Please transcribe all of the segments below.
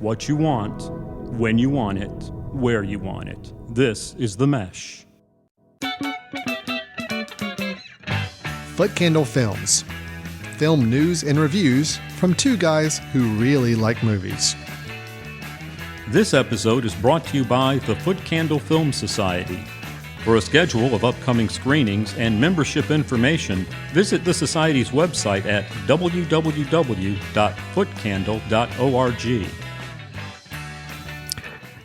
what you want, when you want it, where you want it. This is The Mesh. Foot Candle Films. Film news and reviews from two guys who really like movies. This episode is brought to you by the Foot Candle Film Society. For a schedule of upcoming screenings and membership information, visit the Society's website at www.footcandle.org.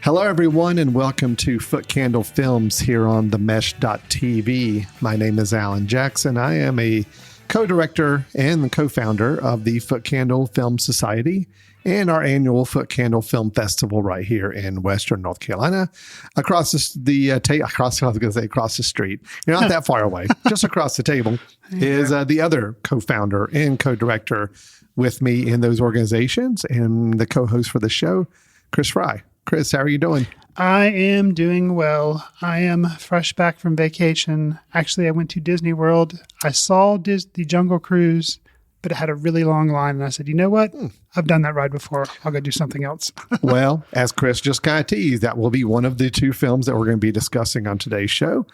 Hello, everyone, and welcome to Foot Candle Films here on themesh.tv. My name is Alan Jackson. I am a co-director and the co-founder of the Foot Candle Film Society and our annual Foot Candle Film Festival right here in Western North Carolina. Across the street. You're not that far away. Just across the table is the other co-founder and co-director with me in those organizations and the co-host for the show, Chris Fry. Chris, how are you doing? I am doing well. I am fresh back from vacation. Actually, I went to Disney World. I saw the Jungle Cruise, but it had a really long line. And I said, you know what? I've done that ride before. I'll go do something else. Well, as Chris just kind of teased, that will be one of the two films that we're going to be discussing on today's show.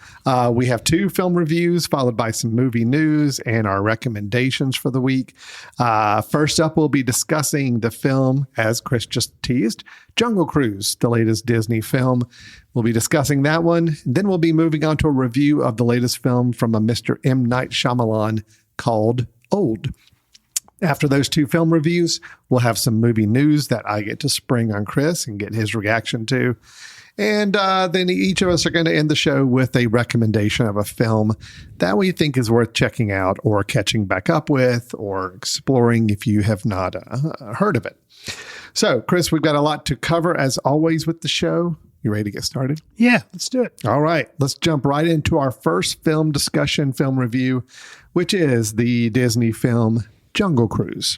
We have two film reviews followed by some movie news and our recommendations for the week. First up, we'll be discussing the film, as Chris just teased, Jungle Cruise, the latest Disney film. We'll be discussing that one. Then we'll be moving on to a review of the latest film from a Mr. M. Night Shyamalan called Old. After those two film reviews, we'll have some movie news that I get to spring on Chris and get his reaction to. And then each of us are going to end the show with a recommendation of a film that we think is worth checking out or catching back up with or exploring if you have not heard of it. So, Chris, we've got a lot to cover as always with the show. You ready to get started? Yeah, let's do it. All right, let's jump right into our first film discussion, film review, which is the Disney film Jungle Cruise.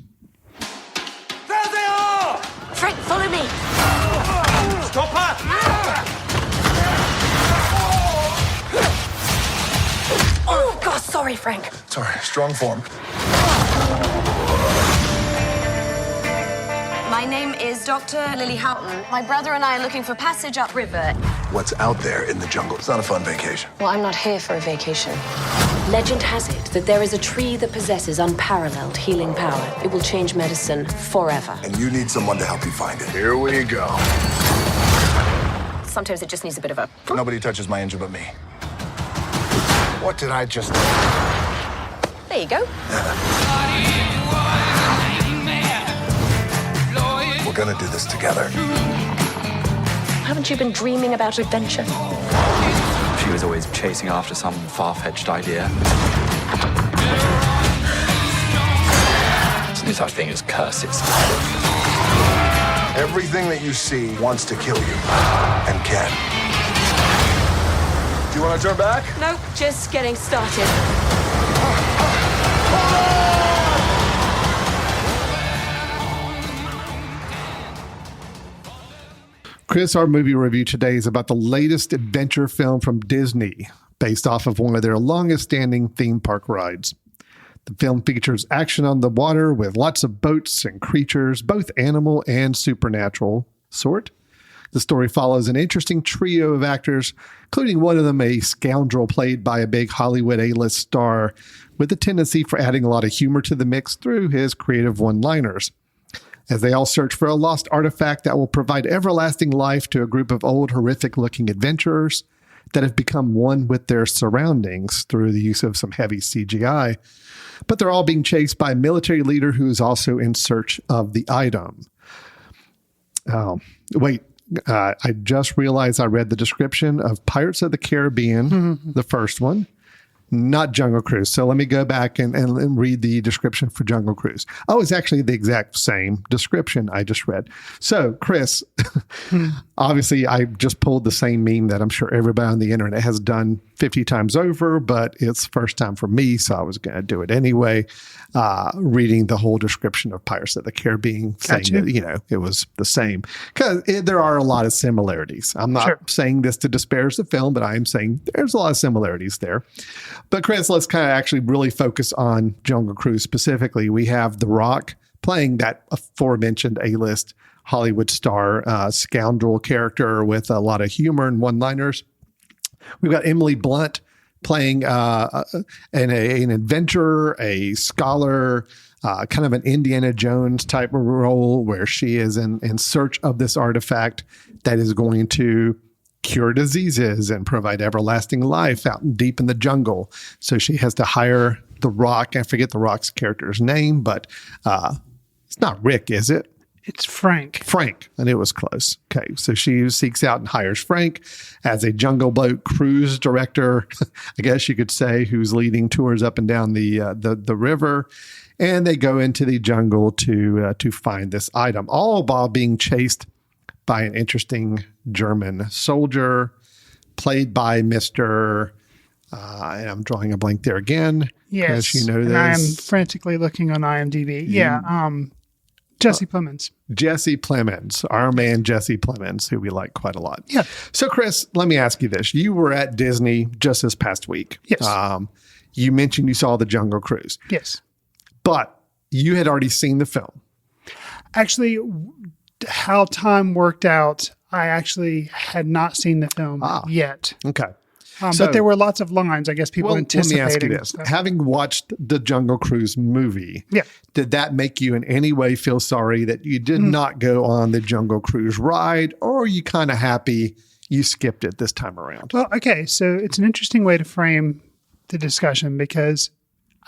There they are! Frank, follow me. Stop her! Oh, God, sorry, Frank. Sorry, strong form. My name is Dr. Lily Houghton. My brother and I are looking for passage upriver. What's out there in the jungle? It's not a fun vacation. Well, I'm not here for a vacation. Legend has it that there is a tree that possesses unparalleled healing power. It will change medicine forever. And you need someone to help you find it. Here we go. Sometimes it just needs a bit of a... Nobody touches my engine but me. What did I just do? There you go. We're gonna do this together. Haven't you been dreaming about adventure? She was always chasing after some far-fetched idea. There's no such thing as curses. Everything that you see wants to kill you. And can. Do you want to turn back? Nope, just getting started. Chris, our movie review today is about the latest adventure film from Disney, based off of one of their longest-standing theme park rides. The film features action on the water with lots of boats and creatures, both animal and supernatural sort. The story follows an interesting trio of actors, including one of them a scoundrel played by a big Hollywood A-list star, with a tendency for adding a lot of humor to the mix through his creative one-liners. As they all search for a lost artifact that will provide everlasting life to a group of old, horrific-looking adventurers that have become one with their surroundings through the use of some heavy CGI. But they're all being chased by a military leader who is also in search of the item. I just realized I read the description of Pirates of the Caribbean, the first one. Not Jungle Cruise. So let me go back and read the description for Jungle Cruise. Oh, it's actually the exact same description I just read. So, Chris, obviously I just pulled the same meme that I'm sure everybody on the internet has done 50 times over, but it's first time for me, so I was going to do it anyway. Reading the whole description of Pirates of the Caribbean, saying that, it was the same. Because there are a lot of similarities. I'm not saying this to disparage the film, but I am saying there's a lot of similarities there. But Chris, let's kind of actually really focus on Jungle Cruise specifically. We have The Rock playing that aforementioned A-list Hollywood star scoundrel character with a lot of humor and one-liners. We've got Emily Blunt playing an adventurer, a scholar, kind of an Indiana Jones type of role where she is in search of this artifact that is going to cure diseases and provide everlasting life out deep in the jungle. So she has to hire the Rock. I forget the Rock's character's name, but it's not Rick, is it? It's Frank. Frank, and it was close. Okay, so she seeks out and hires Frank as a Jungle Boat cruise director, I guess you could say, who's leading tours up and down the river, and they go into the jungle to find this item, all while being chased by an interesting German soldier, played by Mr. And I'm drawing a blank there again. Yes, you know this. And I am frantically looking on IMDb. Yeah, Jesse Plemons. Jesse Plemons, our man Jesse Plemons, who we like quite a lot. Yeah. So, Chris, let me ask you this. You were at Disney just this past week. Yes. You mentioned you saw The Jungle Cruise. Yes. But you had already seen the film. Actually, how time worked out, I actually had not seen the film yet. Okay. But there were lots of lines, I guess, people anticipating. Let me ask you this. Stuff. Having watched the Jungle Cruise movie, did that make you in any way feel sorry that you did not go on the Jungle Cruise ride, or are you kind of happy you skipped it this time around? Well, okay. So it's an interesting way to frame the discussion because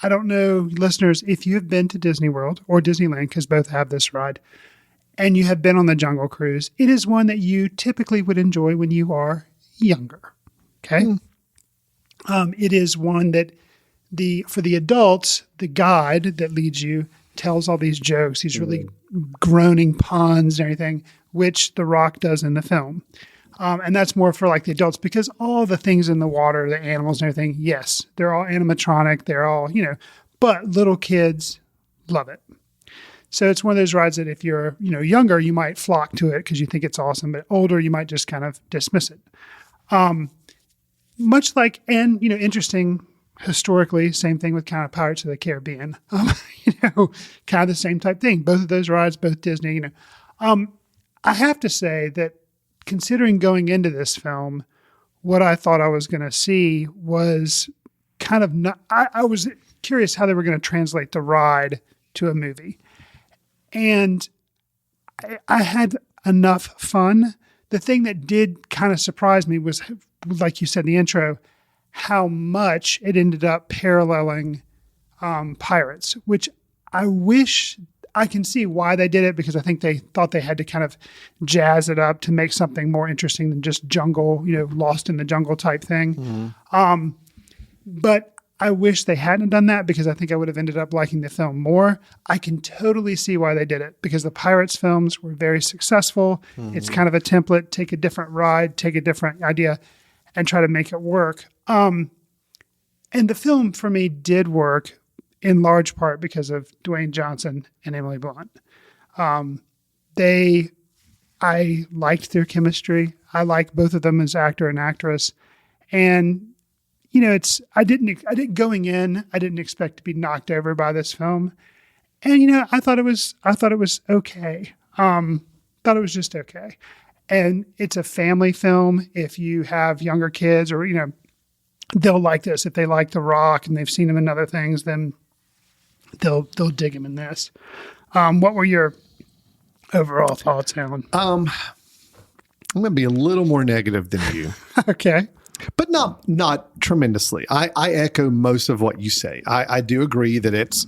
I don't know, listeners, if you've been to Disney World or Disneyland, because both have this ride, and you have been on the Jungle Cruise, it is one that you typically would enjoy when you are younger. Okay. It is one that for the adults, the guide that leads you tells all these jokes, these really groaning puns and everything, which The Rock does in the film. And that's more for like the adults because all the things in the water, the animals and everything, yes, they're all animatronic. They're all, but little kids love it. So it's one of those rides that if you're, younger, you might flock to it because you think it's awesome, but older, you might just kind of dismiss it. Much like, and, interesting historically, same thing with kind of Pirates of the Caribbean, kind of the same type thing. Both of those rides, both Disney, I have to say that considering going into this film, what I thought I was going to see was kind of not, I was curious how they were going to translate the ride to a movie. And I had enough fun. The thing that did kind of surprise me was, like you said in the intro, how much it ended up paralleling Pirates, which I wish I can see why they did it because I think they thought they had to kind of jazz it up to make something more interesting than just jungle, lost in the jungle type thing. But I wish they hadn't done that because I think I would have ended up liking the film more. I can totally see why they did it because the Pirates films were very successful. It's kind of a template, take a different ride, take a different idea and try to make it work. And the film for me did work in large part because of Dwayne Johnson and Emily Blunt. I liked their chemistry. I like both of them as actor and actress. And I didn't going in, I didn't expect to be knocked over by this film. And, I thought it was okay. Thought it was just okay. And it's a family film. If you have younger kids or, they'll like this. If they like The Rock and they've seen him in other things, then they'll dig him in this. What were your overall thoughts, Alan? I'm going to be a little more negative than you. Okay. But not tremendously. I echo most of what you say. I do agree that it's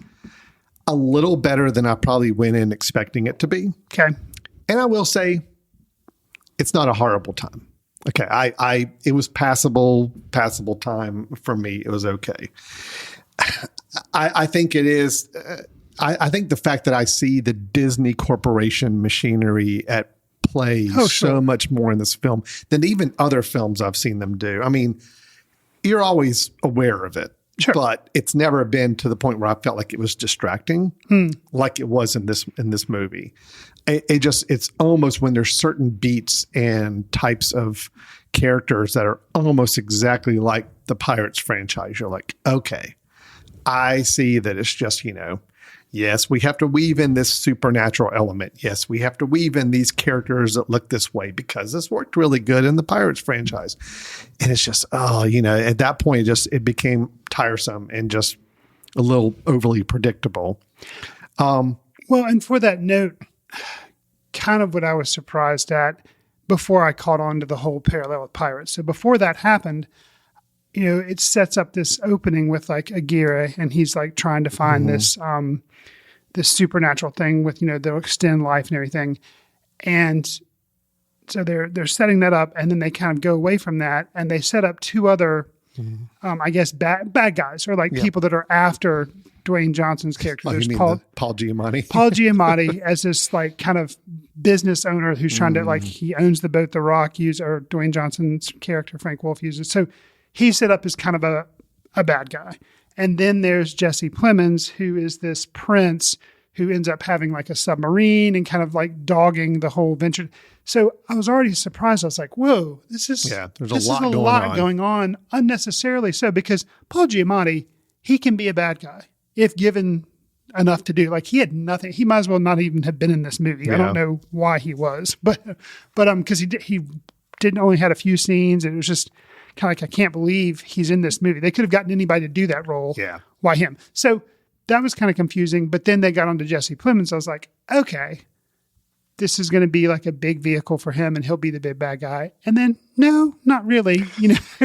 a little better than I probably went in expecting it to be. Okay. And I will say it's not a horrible time. Okay. It was passable time for me. It was okay. I think it is. I think the fact that I see the Disney Corporation machinery at play so much more in this film than even other films I've seen them do. I mean, you're always aware of it, but it's never been to the point where I felt like it was distracting, like it was in this movie. It's almost when there's certain beats and types of characters that are almost exactly like the Pirates franchise. You're like, okay, I see that it's just, Yes, we have to weave in this supernatural element. Yes, we have to weave in these characters that look this way because this worked really good in the Pirates franchise. And it's just, at that point, it became tiresome and just a little overly predictable. Well, and for that note, kind of what I was surprised at before I caught on to the whole parallel with Pirates. So before that happened, it sets up this opening with like Aguirre, and he's like trying to find this supernatural thing with, they'll extend life and everything. And so they're setting that up, and then they kind of go away from that, and they set up two other, I guess, bad guys, or like people that are after Dwayne Johnson's character. Oh, There's Paul Giamatti. Paul Giamatti as this like kind of business owner who's trying to he owns the boat The Rock or Dwayne Johnson's character, Frank Wolf, uses. So he's set up as kind of a bad guy. And then there's Jesse Plemons, who is this prince who ends up having like a submarine and kind of like dogging the whole venture. So I was already surprised. I was like, whoa, there's a lot going on unnecessarily so, because Paul Giamatti, he can be a bad guy if given enough to do. Like, he had nothing. He might as well not even have been in this movie. Yeah. I don't know why he was, but because he didn't only had a few scenes, and it was just kind of like, I can't believe he's in this movie. They could have gotten anybody to do that role. Yeah. Why him? So that was kind of confusing. But then they got onto Jesse Plemons. I was like, okay, this is going to be like a big vehicle for him, and he'll be the big bad guy. And then, no, not really.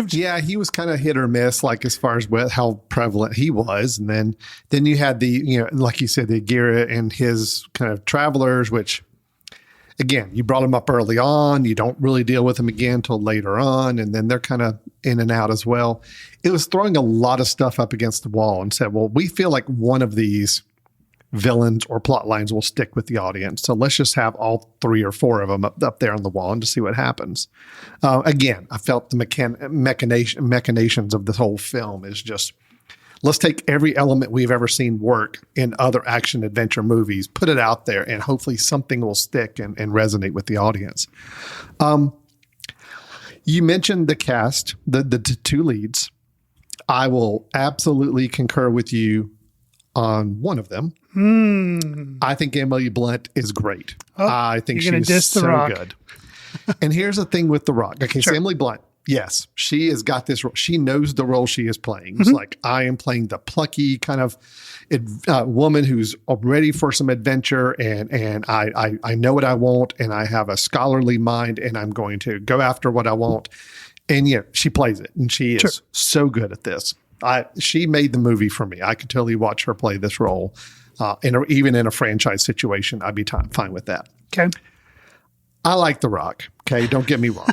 Yeah, he was kind of hit or miss, like as far as how prevalent he was. And then you had the, like you said, the Aguirre and his kind of travelers, which, again, you brought them up early on. You don't really deal with them again until later on. And then they're kind of in and out as well. It was throwing a lot of stuff up against the wall and said, well, we feel like one of these villains or plot lines will stick with the audience. So let's just have all 3 or 4 of them up there on the wall and to see what happens. Again, I felt the machinations of this whole film is just, let's take every element we've ever seen work in other action adventure movies, put it out there, and hopefully something will stick and resonate with the audience. You mentioned the cast, the 2 leads. I will absolutely concur with you on one of them. I think Emily Blunt is great. I think she's so good. And here's the thing with The Rock. Okay, so Emily Blunt, yes, she has got this role. She knows the role she is playing. It's like, I am playing the plucky kind of woman who's ready for some adventure, and I know what I want, and I have a scholarly mind, and I'm going to go after what I want. And she plays it, and she is so good at this. She made the movie for me. I could totally watch her play this role. Even in a franchise situation, I'd be fine with that. Okay. I like The Rock. Okay. Don't get me wrong.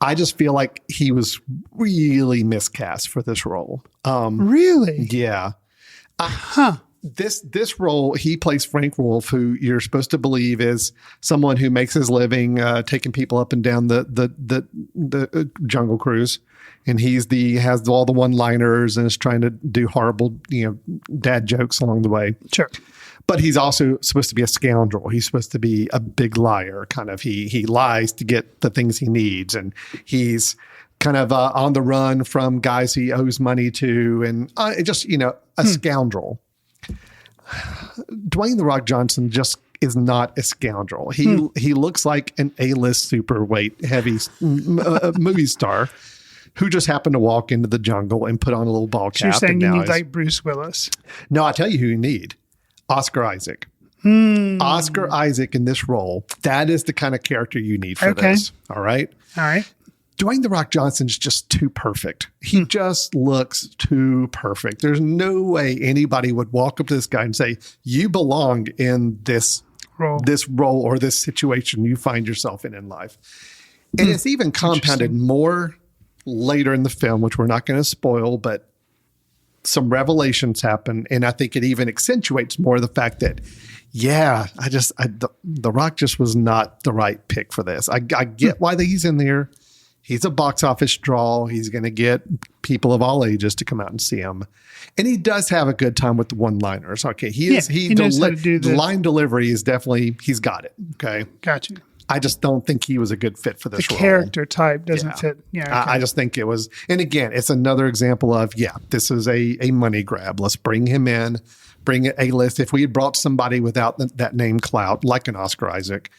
I just feel like he was really miscast for this role. Really? Yeah. This role, he plays Frank Wolf, who you're supposed to believe is someone who makes his living taking people up and down the Jungle Cruise. And he has all the one-liners and is trying to do horrible, dad jokes along the way. Sure. But he's also supposed to be a scoundrel. He's supposed to be a big liar. Kind of, he lies to get the things he needs, and he's kind of on the run from guys he owes money to, and just a scoundrel. Dwayne "The Rock" Johnson just is not a scoundrel. He looks like an A-list superweight heavy movie star who just happened to walk into the jungle and put on a little ball cap. So you're saying you need like Bruce Willis? No, I'll tell you who you need. Oscar Isaac. Oscar Isaac in this role, that is the kind of character you need for this. All right? All right. Dwayne "The Rock" Johnson's just too perfect. He just looks too perfect. There's no way anybody would walk up to this guy and say, you belong in this role or this situation you find yourself in life. And it's even compounded more later in the film, which we're not going to spoil, but some revelations happen. And I think it even accentuates more the fact that, The Rock just was not the right pick for this. I get why he's in there. He's a box office draw. He's going to get people of all ages to come out and see him. And he does have a good time with the one-liners. Okay. He knows how to do the line delivery is definitely, he's got it. Okay. Got you. I just don't think he was a good fit for this role. The character type doesn't fit. Yeah. Okay. I just think it was, and again, it's another example of, this is a money grab. Let's bring him in, bring it A-list. If we had brought somebody without that name clout, like an Oscar Isaac,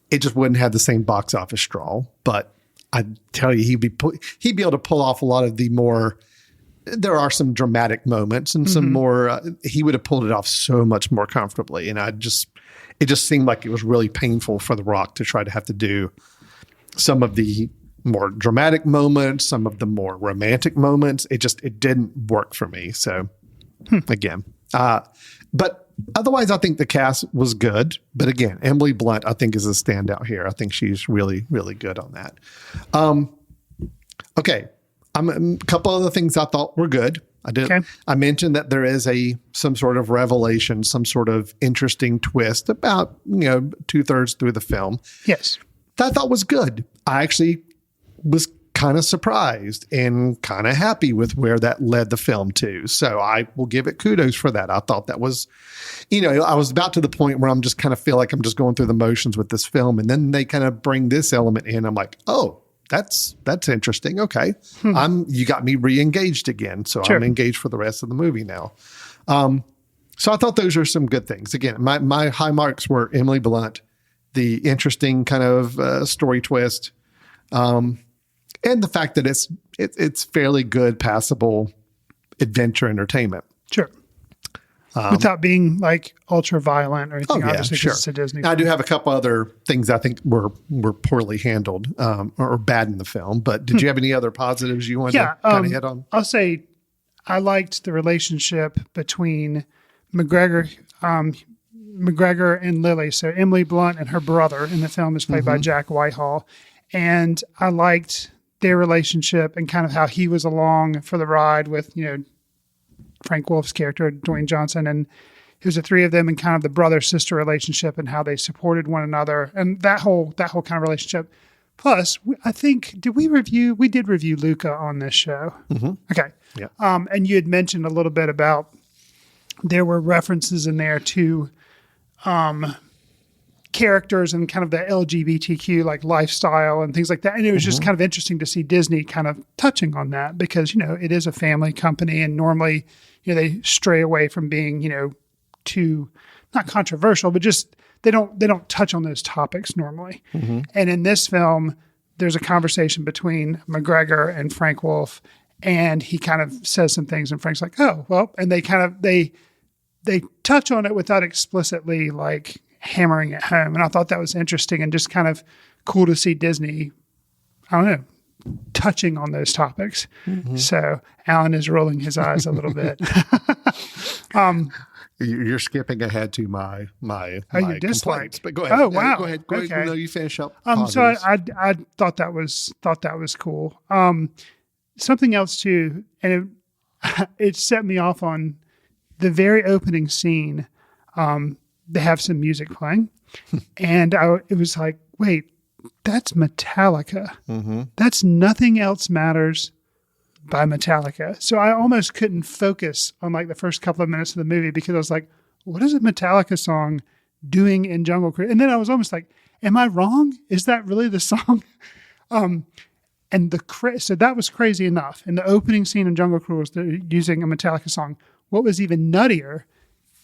it just wouldn't have the same box office draw. But I tell you, he'd be able to pull off a lot of the more. There are some dramatic moments and some more. He would have pulled it off so much more comfortably, and it just seemed like it was really painful for The Rock to try to have to do some of the more dramatic moments, some of the more romantic moments. It didn't work for me. So again, but otherwise, I think the cast was good. But again, Emily Blunt, I think, is a standout here. I think she's really, really good on that. Okay. A couple other things I thought were good. I mentioned that there is some sort of revelation, some sort of interesting twist about, 2/3 through the film. Yes. That I thought was good. I actually was kind of surprised and kind of happy with where that led the film to. So I will give it kudos for that. I thought that was, I was about to the point where I'm just kind of feel like I'm just going through the motions with this film. And then they kind of bring this element in. I'm like, oh, that's interesting. Okay. You got me re-engaged again. So Sure. I'm engaged for the rest of the movie now. So I thought those are some good things. Again, my high marks were Emily Blunt, the interesting kind of story twist, and the fact that it's fairly good, passable adventure entertainment. Sure. Without being like ultra violent or anything, obviously, sure. because it's a Disney. I do have a couple other things I think were poorly handled or bad in the film. But did you have any other positives you wanted to kind of hit on? I'll say I liked the relationship between McGregor and Lily. So Emily Blunt and her brother in the film is played by Jack Whitehall. And I liked their relationship and kind of how he was along for the ride with, Frank Wolf's character, Dwayne Johnson, and it was the three of them and kind of the brother-sister relationship and how they supported one another and that whole kind of relationship. Plus, I think, we did review Luca on this show. Mm-hmm. Okay. Yeah. And you had mentioned a little bit about there were references in there to characters and kind of the LGBTQ like lifestyle and things like that. And it was just kind of interesting to see Disney kind of touching on that because, it is a family company and normally, they stray away from being, too, not controversial, but just they don't touch on those topics normally. Mm-hmm. And in this film, there's a conversation between McGregor and Frank Wolf, and he kind of says some things and Frank's like, oh, well, and they touch on it without explicitly like hammering it home. And I thought that was interesting and just kind of cool to see Disney, I don't know, touching on those topics. Mm-hmm. So Alan is rolling his eyes a little bit. You're skipping ahead to my your complaints, but go ahead. Oh, wow. Go ahead. Okay. No, you finish up. So I thought that was cool. Something else too, and it set me off on the very opening scene. They have some music playing, and it was like, wait, that's Metallica. Mm-hmm. That's Nothing Else Matters by Metallica. So I almost couldn't focus on like the first couple of minutes of the movie because I was like, what is a Metallica song doing in Jungle Cruise? And then I was almost like, am I wrong? Is that really the song? So that was crazy enough. In the opening scene in Jungle Cruise, they're using a Metallica song. What was even nuttier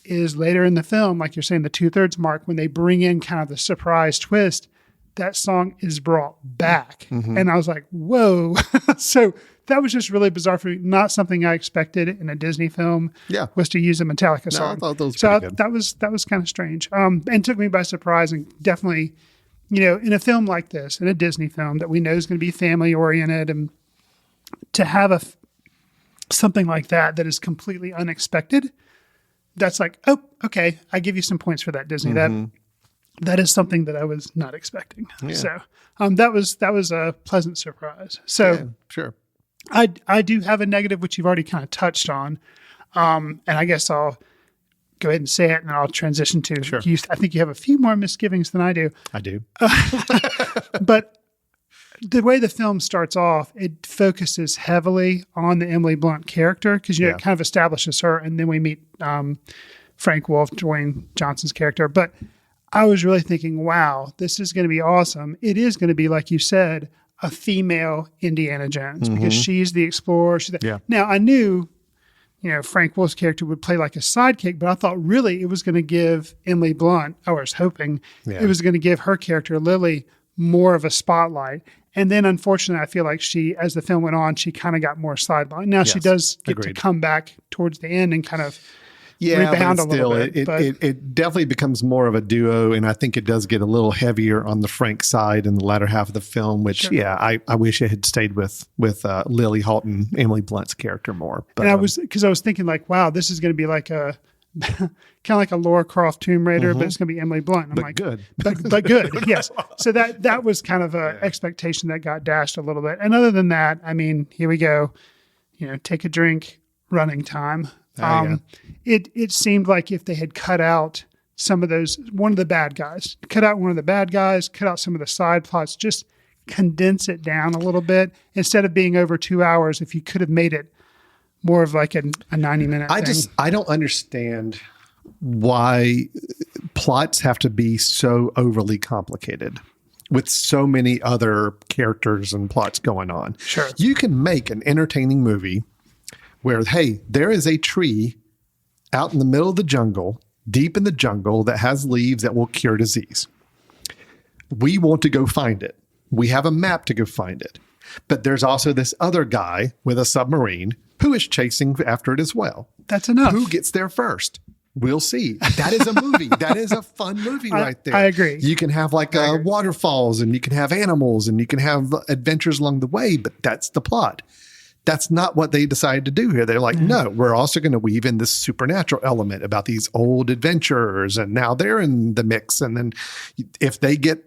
is later in the film, like you're saying, the 2/3 mark, when they bring in kind of the surprise twist, that song is brought back. Mm-hmm. And I was like, whoa. So that was just really bizarre for me. Not something I expected in a Disney film was to use a Metallica song. I thought that was pretty good. That was kind of strange. And took me by surprise and definitely, in a film like this, in a Disney film that we know is going to be family oriented, and to have something like that is completely unexpected, that's like, oh, okay, I give you some points for that, Disney. Mm-hmm. That is something that I was not expecting. Yeah. So that was a pleasant surprise. So yeah, sure. I do have a negative, which you've already kind of touched on. And I guess I'll go ahead and say it and I'll transition to, sure. I think you have a few more misgivings than I do. I do. But the way the film starts off, it focuses heavily on the Emily Blunt character because, it kind of establishes her. And then we meet Frank Wolf, Dwayne Johnson's character. But I was really thinking, wow, this is going to be awesome. It is going to be, like you said, a female Indiana Jones because she's the explorer. Now, I knew Frank Wolf's character would play like a sidekick, but I thought really it was going to give Emily Blunt, I was hoping it was going to give her character, Lily, more of a spotlight. And then unfortunately, I feel like as the film went on, she kind of got more sidelined. Now she does get to come back towards the end and kind of rebound a little bit. It definitely becomes more of a duo, and I think it does get a little heavier on the Frank side in the latter half of the film, which, I wish it had stayed with Lily Halton, Emily Blunt's character more. But, and I was thinking like, wow, this is going to be like a kind of like a Lara Croft Tomb Raider, but it's going to be Emily Blunt. And I'm like, good. But good, yes. So that was kind of a expectation that got dashed a little bit. And other than that, I mean, here we go, take a drink, running time. It seemed like if they had cut out some of those, one of the bad guys, cut out some of the side plots, just condense it down a little bit instead of being over 2 hours. If you could have made it more of like a 90-minute thing. I don't understand why plots have to be so overly complicated with so many other characters and plots going on. Sure. You can make an entertaining movie where, hey, there is a tree out in the middle of the jungle, deep in the jungle, that has leaves that will cure disease. We want to go find it. We have a map to go find it. But there's also this other guy with a submarine who is chasing after it as well. That's enough. Who gets there first? We'll see. That is a movie. That is a fun movie right there. I agree. You can have like waterfalls, and you can have animals, and you can have adventures along the way, but that's the plot. That's not what they decided to do here. They're like, no, we're also going to weave in this supernatural element about these old adventurers, and now they're in the mix. And then if they get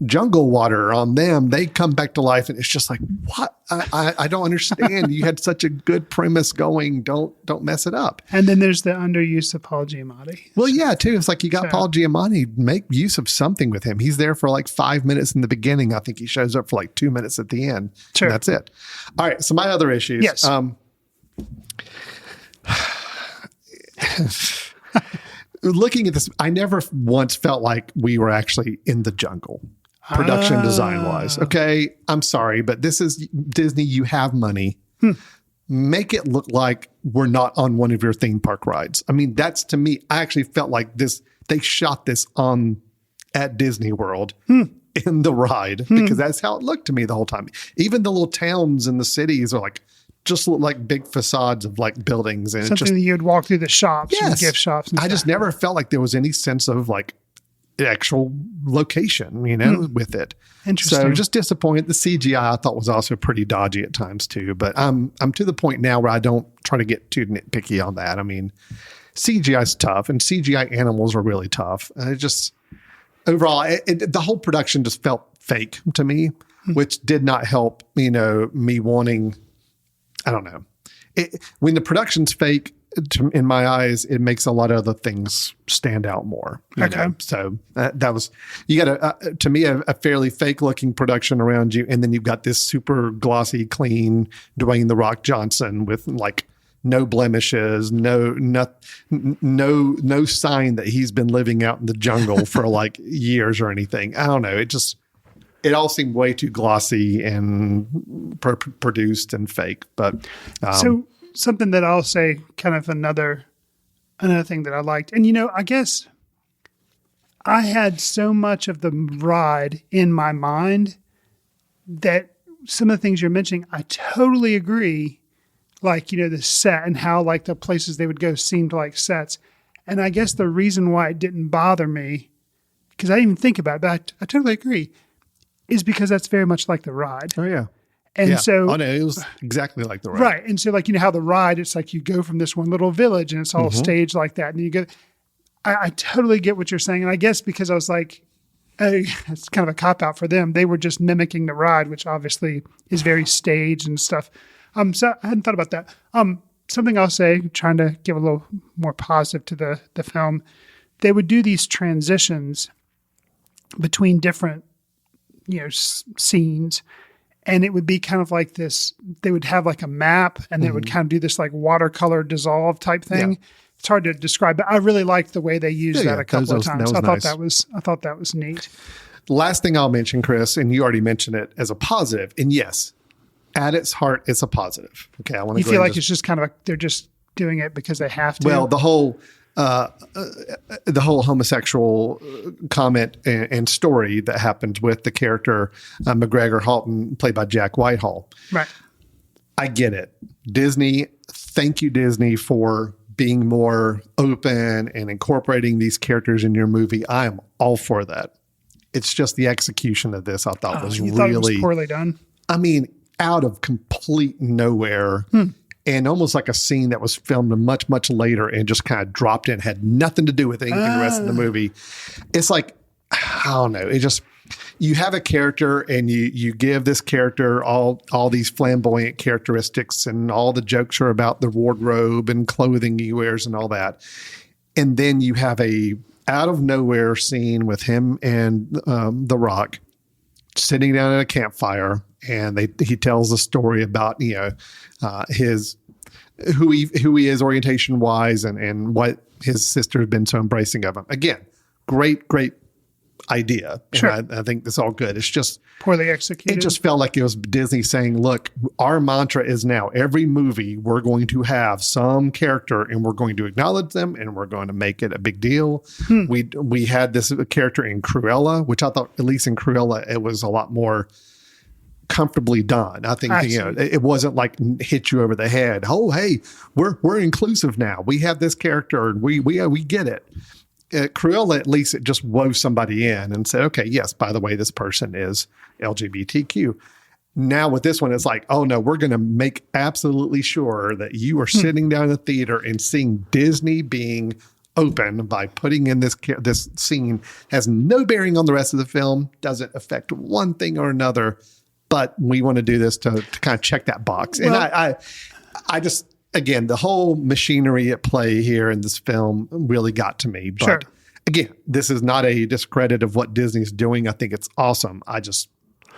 jungle water on them, they come back to life, and it's just like, what? I don't understand. You had such a good premise going. Don't mess it up. And then there's the underuse of Paul Giamatti. Well, yeah, too. It's like you got Paul Giamatti. Make use of something with him. He's there for like 5 minutes in the beginning. I think he shows up for like 2 minutes at the end. Sure. And that's it. All right. So my other issues. Yes. Looking at this, I never once felt like we were actually in the jungle, production design wise. Okay, I'm sorry, but this is Disney. You have money. Make it look like we're not on one of your theme park rides. I mean, that's, to me, I actually felt like this. They shot this at Disney World in the ride because that's how it looked to me the whole time. Even the little towns and the cities are like, just look like big facades of like buildings, and something that you'd walk through the shops and gift shops. And I just never felt like there was any sense of like actual location, with it. Interesting. So just disappointed. The CGI I thought was also pretty dodgy at times too. But I'm to the point now where I don't try to get too nitpicky on that. I mean, CGI is tough, and CGI animals are really tough. And it just overall, the whole production just felt fake to me, which did not help. Me wanting. I don't know. When the production's fake, in my eyes, it makes a lot of other things stand out more. Okay. So that was, you got to me, a fairly fake looking production around you. And then you've got this super glossy, clean Dwayne "The Rock" Johnson with like no blemishes, no sign that he's been living out in the jungle for like years or anything. I don't know. It all seemed way too glossy and produced and fake. But so something that I'll say, kind of another thing that I liked, and I guess I had so much of the ride in my mind that some of the things you're mentioning, I totally agree. Like the set and how like the places they would go seemed like sets, and I guess the reason why it didn't bother me, because I didn't even think about it, but I totally agree, is because that's very much like the ride. Oh, yeah. And so... Oh, no, it was exactly like the ride. Right. And so, like, how the ride, it's like you go from this one little village and it's all staged like that. And you go... I totally get what you're saying. And I guess because I was like, it's kind of a cop-out for them. They were just mimicking the ride, which obviously is very staged and stuff. So I hadn't thought about that. Something I'll say, trying to give a little more positive to the film, they would do these transitions between different scenes, and it would be kind of like this. They would have like a map, and they would kind of do this like watercolor dissolve type thing. Yeah. It's hard to describe, but I really liked the way they used that a couple of times. I thought that was neat. The last thing I'll mention, Chris, and you already mentioned it as a positive, and yes, at its heart, it's a positive. Okay, I want to. You feel like it's just kind of they're just doing it because they have to. Well, the whole homosexual comment and story that happened with the character McGregor Halton, played by Jack Whitehall. right. I get it. Disney, thank you, Disney, for being more open and incorporating these characters in your movie. I am all for that. It's just the execution of this I thought was You thought it was really, poorly done? I mean, out of complete nowhere. And almost like a scene that was filmed much, much later and just kind of dropped in, had nothing to do with anything the rest of the movie. It's like, I don't know. It just, you have a character and you give this character all these flamboyant characteristics, and all the jokes are about the wardrobe and clothing he wears and all that. And then you have a out of nowhere scene with him and The Rock sitting down at a campfire, and he tells a story about, his who he is orientation wise and what his sister has been so embracing of him. Again, great idea. Sure. And I think that's all good. It's just Poorly executed. it just felt like it was Disney saying, look, our mantra is now every movie we're going to have some character and we're going to acknowledge them and we're going to make it a big deal. We had this character in Cruella, which I thought, at least in Cruella, it was a lot more comfortably done. I think it wasn't like hit you over the head. Oh, hey, we're inclusive now. We have this character and we get it. Cruella, at least it just wove somebody in and said, okay, yes, by the way, this person is LGBTQ. Now with this one, it's like, oh no, we're going to make absolutely sure that you are sitting down in the theater and seeing Disney being open by putting in this scene. Has no bearing on the rest of the film, doesn't affect one thing or another, but we want to do this to kind of check that box. Well, and I just, again, the whole machinery at play here in this film really got to me. But Sure. Again, this is not a discredit of what Disney's doing. I think it's awesome. I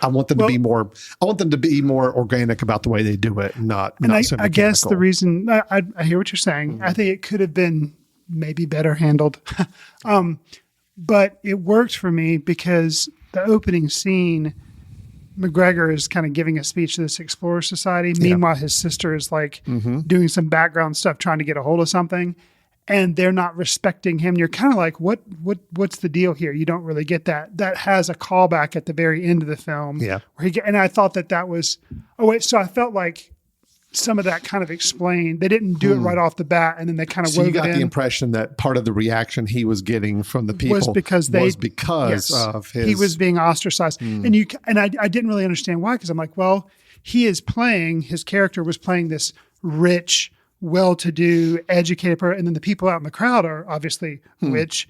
want them to be more. I want them to be more organic about the way they do it, not so I guess the mechanical. reason I hear what you're saying. I think it could have been maybe better handled, but it worked for me because the opening scene, McGregor is kind of giving a speech to this Explorer Society. Meanwhile, his sister is like doing some background stuff, trying to get a hold of something, and they're not respecting him. You're kind of like, what's the deal here? You don't really get that. That has a callback at the very end of the film. Yeah. And I thought that was, so I felt like some of that kind of explained. They didn't do it right off the bat, and then they kind of So wove you got it in. the impression that part of the reaction he was getting from the people was because yes, of his. he was being ostracized, and I didn't really understand why, because I'm like, well, his character was playing this rich, well-to-do, educated person, and then the people out in the crowd are obviously rich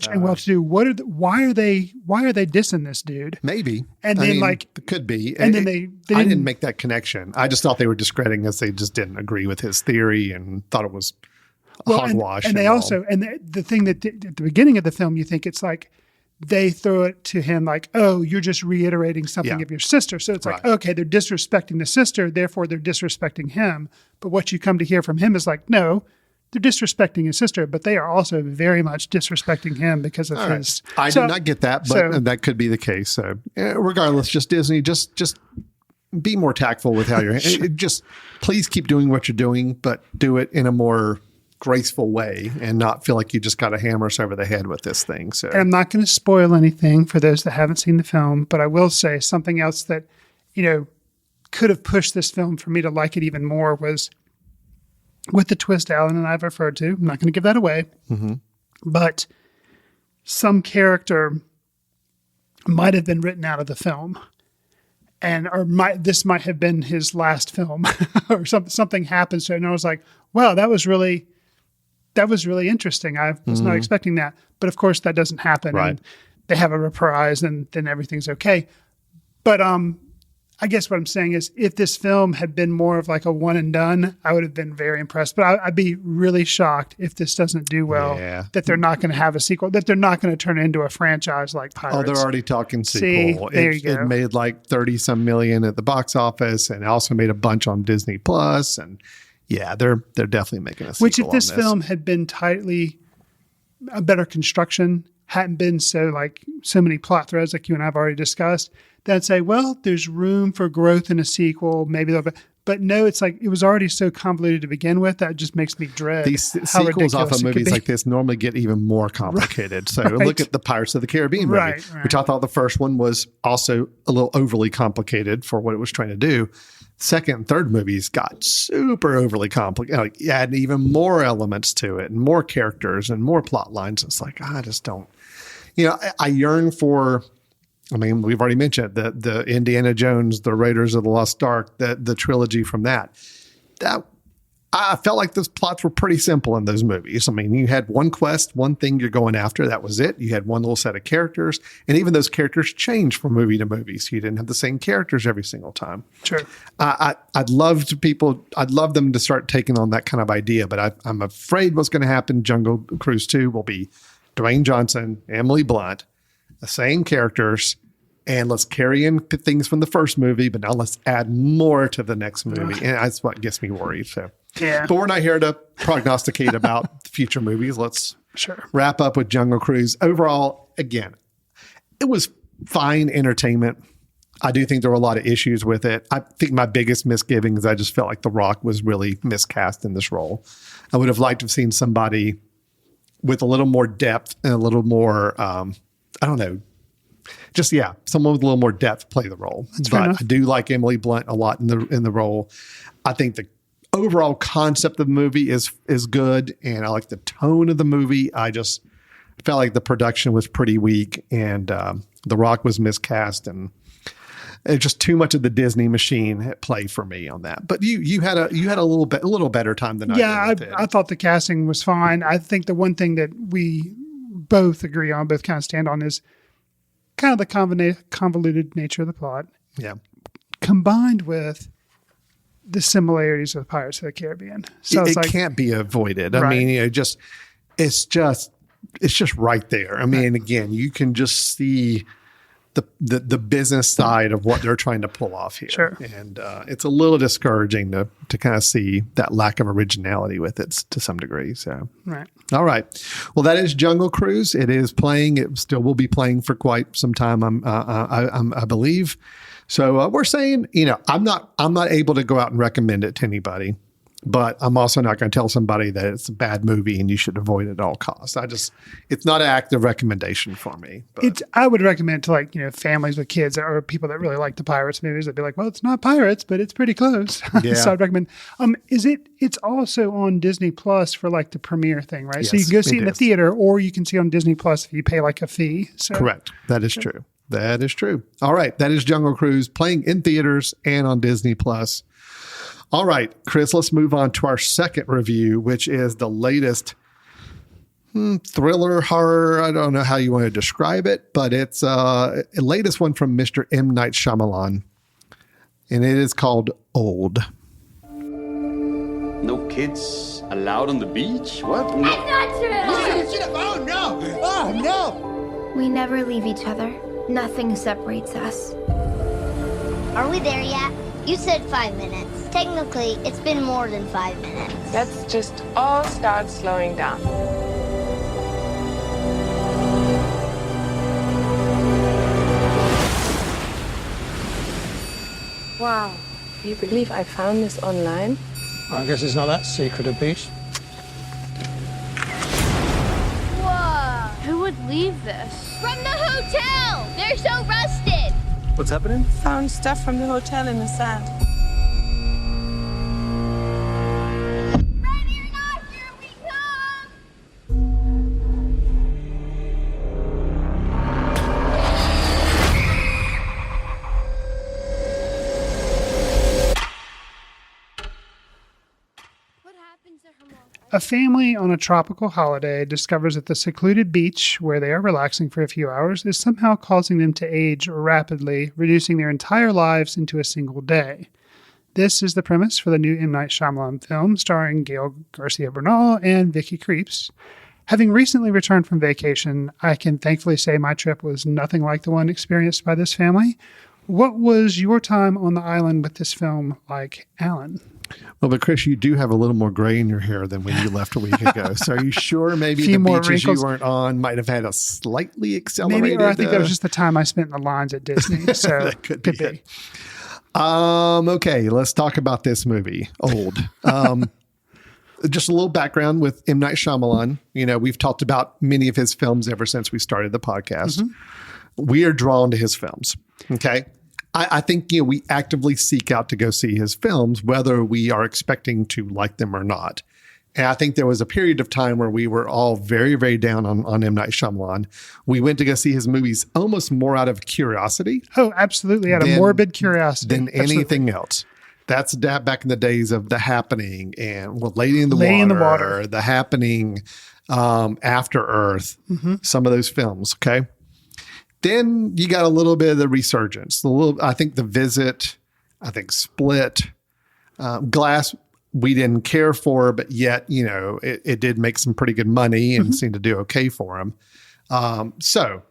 and well-to-do. Why are they dissing this dude? Maybe. And then, it could be. and then they I didn't didn't make that connection. I just thought they were discrediting us. They just didn't agree with his theory and thought it was hogwash. And they also, and the thing that at the beginning of the film, you think it's like they throw it to him like, oh, you're just reiterating something of your sister. So it's like, okay, they're disrespecting the sister, therefore they're disrespecting him. But what you come to hear from him is like, no, they're disrespecting his sister, but they are also very much disrespecting him because of his. I did not get that, but that could be the case. So regardless, just Disney, just be more tactful with how you're, just please keep doing what you're doing, but do it in a more graceful way and not feel like you just got to hammer us over the head with this thing. So, and I'm not going to spoil anything for those that haven't seen the film, but I will say something else that, could have pushed this film for me to like it even more was with the twist Alan and I've referred to. I'm not going to give that away, but some character might have been written out of the film, this might have been his last film, or something happens to it. And I was like, wow, that was really interesting. I was not expecting that. But of course that doesn't happen. Right. And they have a reprise and then everything's okay. But I guess what I'm saying is if this film had been more of like a one and done, I would have been very impressed. But I'd be really shocked if this doesn't do well, that they're not going to have a sequel, that they're not going to turn it into a franchise like Pirates. Oh, they're already talking sequel. There you go. It made like 30-some million at the box office and also made a bunch on Disney Plus. And yeah, they're definitely making a sequel. Which if this on this film had been a better construction, hadn't been so many plot threads like you and I have already discussed, then I'd say, well, there's room for growth in a sequel, maybe a little bit. But no, it's like it was already so convoluted to begin with that just makes me dread These how sequels off ridiculous of it could movies be. like this normally get even more complicated. So look at the Pirates of the Caribbean movie, Right. which I thought the first one was also a little overly complicated for what it was trying to do. Second and third movies got super overly complicated. Like, add even more elements to it and more characters and more plot lines. It's like, I just don't, I yearn for, I mean, we've already mentioned the Indiana Jones, the Raiders of the Lost Ark, the trilogy from that I felt like those plots were pretty simple in those movies. I mean, you had one quest, one thing you're going after. That was it. You had one little set of characters, and even those characters changed from movie to movie. So you didn't have the same characters every single time. Sure. I'd love them to start taking on that kind of idea, but I'm afraid what's going to happen. Jungle Cruise 2 will be Dwayne Johnson, Emily Blunt, the same characters, and let's carry in things from the first movie, but now let's add more to the next movie. And that's what gets me worried. So, Yeah. But we're not here to prognosticate about future movies. Let's Sure. wrap up with Jungle Cruise. Overall, again, it was fine entertainment. I do think there were a lot of issues with it. I think my biggest misgiving is I just felt like The Rock was really miscast in this role. I would have liked to have seen somebody with a little more depth and a little more, someone with a little more depth play the role. fair But enough. I do like Emily Blunt a lot in the role. I think the overall concept of the movie is good, and I like the tone of the movie. I just felt like the production was pretty weak, and The Rock was miscast, and it's just too much of the Disney machine at play for me on that. But you had a little better time than I did with it. I thought the casting was fine. I think the one thing that we both agree on, both kind of stand on, is kind of the convoluted nature of the plot, Yeah. combined with the similarities of Pirates of the Caribbean. So it it's like, can't be avoided. I Right. mean, it's just right there. I mean, again, you can just see the business side of what they're trying to pull off here. Sure. And it's a little discouraging to kind of see that lack of originality with it to some degree. So, right. all right. Well, that is Jungle Cruise. It is playing. It still will be playing for quite some time, I believe. So we're saying, I'm not able to go out and recommend it to anybody, but I'm also not going to tell somebody that it's a bad movie and you should avoid it at all costs. It's not an active recommendation for me. But I would recommend it to families with kids or people that really like the Pirates movies. They'd be like, well, it's not Pirates, but it's pretty close. Yeah. So I'd recommend. It's also on Disney Plus for like the premiere thing, right? So you Yes, can go see it it in the is. theater, or you can see it on Disney Plus if you pay like a fee. So correct. That is true. That is true. All right. That is Jungle Cruise playing in theaters and on Disney Plus. All right, Chris, let's move on to our second review, which is the latest thriller, horror. I don't know how you want to describe it, but it's a latest one from Mr. M. Night Shyamalan, and it is called Old. No kids allowed on the beach? What? No. Oh, no! Oh, no! We never leave each other. Nothing separates us. Are we there yet? You said 5 minutes. Technically, it's been more than 5 minutes. Let's just all start slowing down. Wow. Do you believe I found this online? I guess it's not that secret a beach. Whoa! Who would leave this? From the hotel! They're so rusted! What's happening? Found stuff from the hotel in the sand. Ready or not, here we come! What happens to her mom? A family on a tropical holiday discovers that the secluded beach where they are relaxing for a few hours is somehow causing them to age rapidly, reducing their entire lives into a single day. This is the premise for the new M. Night Shyamalan film starring Gail Garcia Bernal and Vicky Krieps. Having recently returned from vacation, I can thankfully say my trip was nothing like the one experienced by this family. What was your time on the island with this film like, Alan? Well, but Chris, you do have a little more gray in your hair than when you left a week ago. So are you sure maybe Few the more beaches wrinkles. you weren't on might have had a slightly accelerated? Maybe, or I think that was just the time I spent in the lines at Disney. So that could be it. Okay, let's talk about this movie, Old. Just a little background with M. Night Shyamalan. You know, we've talked about many of his films ever since we started the podcast. We are drawn to his films. Okay. I think, you know, we actively seek out to go see his films, whether we are expecting to like them or not. And I think there was a period of time where we were all very, very down on M. Night Shyamalan. We went to go see his movies almost more out of curiosity. Oh, absolutely. Out of morbid curiosity. Than anything else. That's that back in the days of The Happening and Lady in the Water, The Happening, After Earth, some of those films. Okay. Then you got a little bit of the resurgence. I think The Visit, I think Split, Glass, we didn't care for, but yet, you know, it did make some pretty good money and seemed to do okay for him. So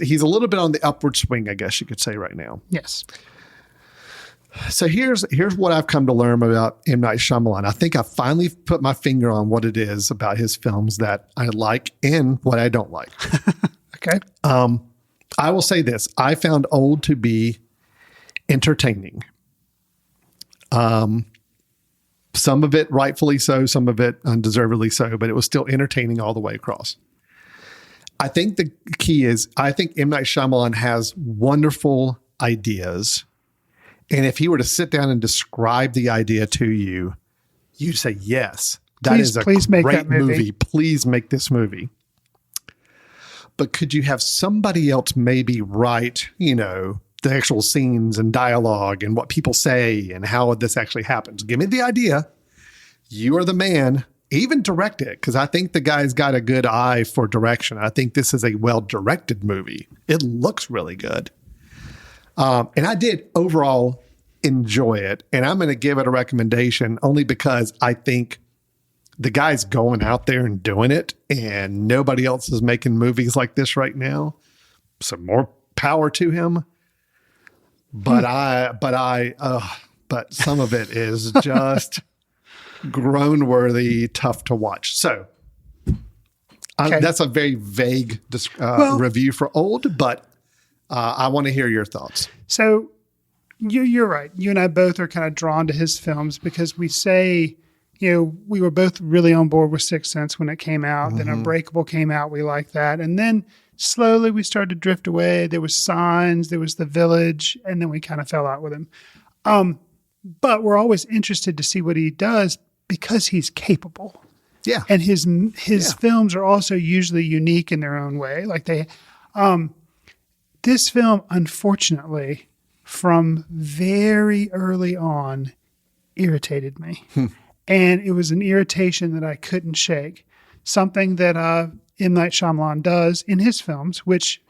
he's a little bit on the upward swing, I guess you could say right now. Yes. So here's what I've come to learn about M. Night Shyamalan. I think I finally put my finger on what it is about his films that I like and what I don't like. Okay. I will say this. I found Old to be entertaining. Some of it rightfully so, some of it undeservedly so, but it was still entertaining all the way across. I think the key is, I think M. Night Shyamalan has wonderful ideas. And if he were to sit down and describe the idea to you, you'd say, yes, that is a great movie. Please make this movie. But could you have somebody else maybe write, you know, the actual scenes and dialogue and what people say and how this actually happens? Give me the idea. You are the man. Even direct it, because I think the guy's got a good eye for direction. I think this is a well-directed movie. It looks really good. And I did overall enjoy it. And I'm going to give it a recommendation only because I think the guy's going out there and doing it, and nobody else is making movies like this right now. So more power to him. But but some of it is just groan-worthy, tough to watch. So that's a very vague review for Old, but I want to hear your thoughts. So you're right. You and I both are kind of drawn to his films because we say, you know, we were both really on board with Sixth Sense when it came out. Then Unbreakable came out. We liked that. And then slowly we started to drift away. There was Signs, there was The Village, and then we kind of fell out with him. But we're always interested to see what he does because he's capable. Yeah. And his films are also usually unique in their own way. Like this film, unfortunately, from very early on, irritated me. And it was an irritation that I couldn't shake. Something that M. Night Shyamalan does in his films, which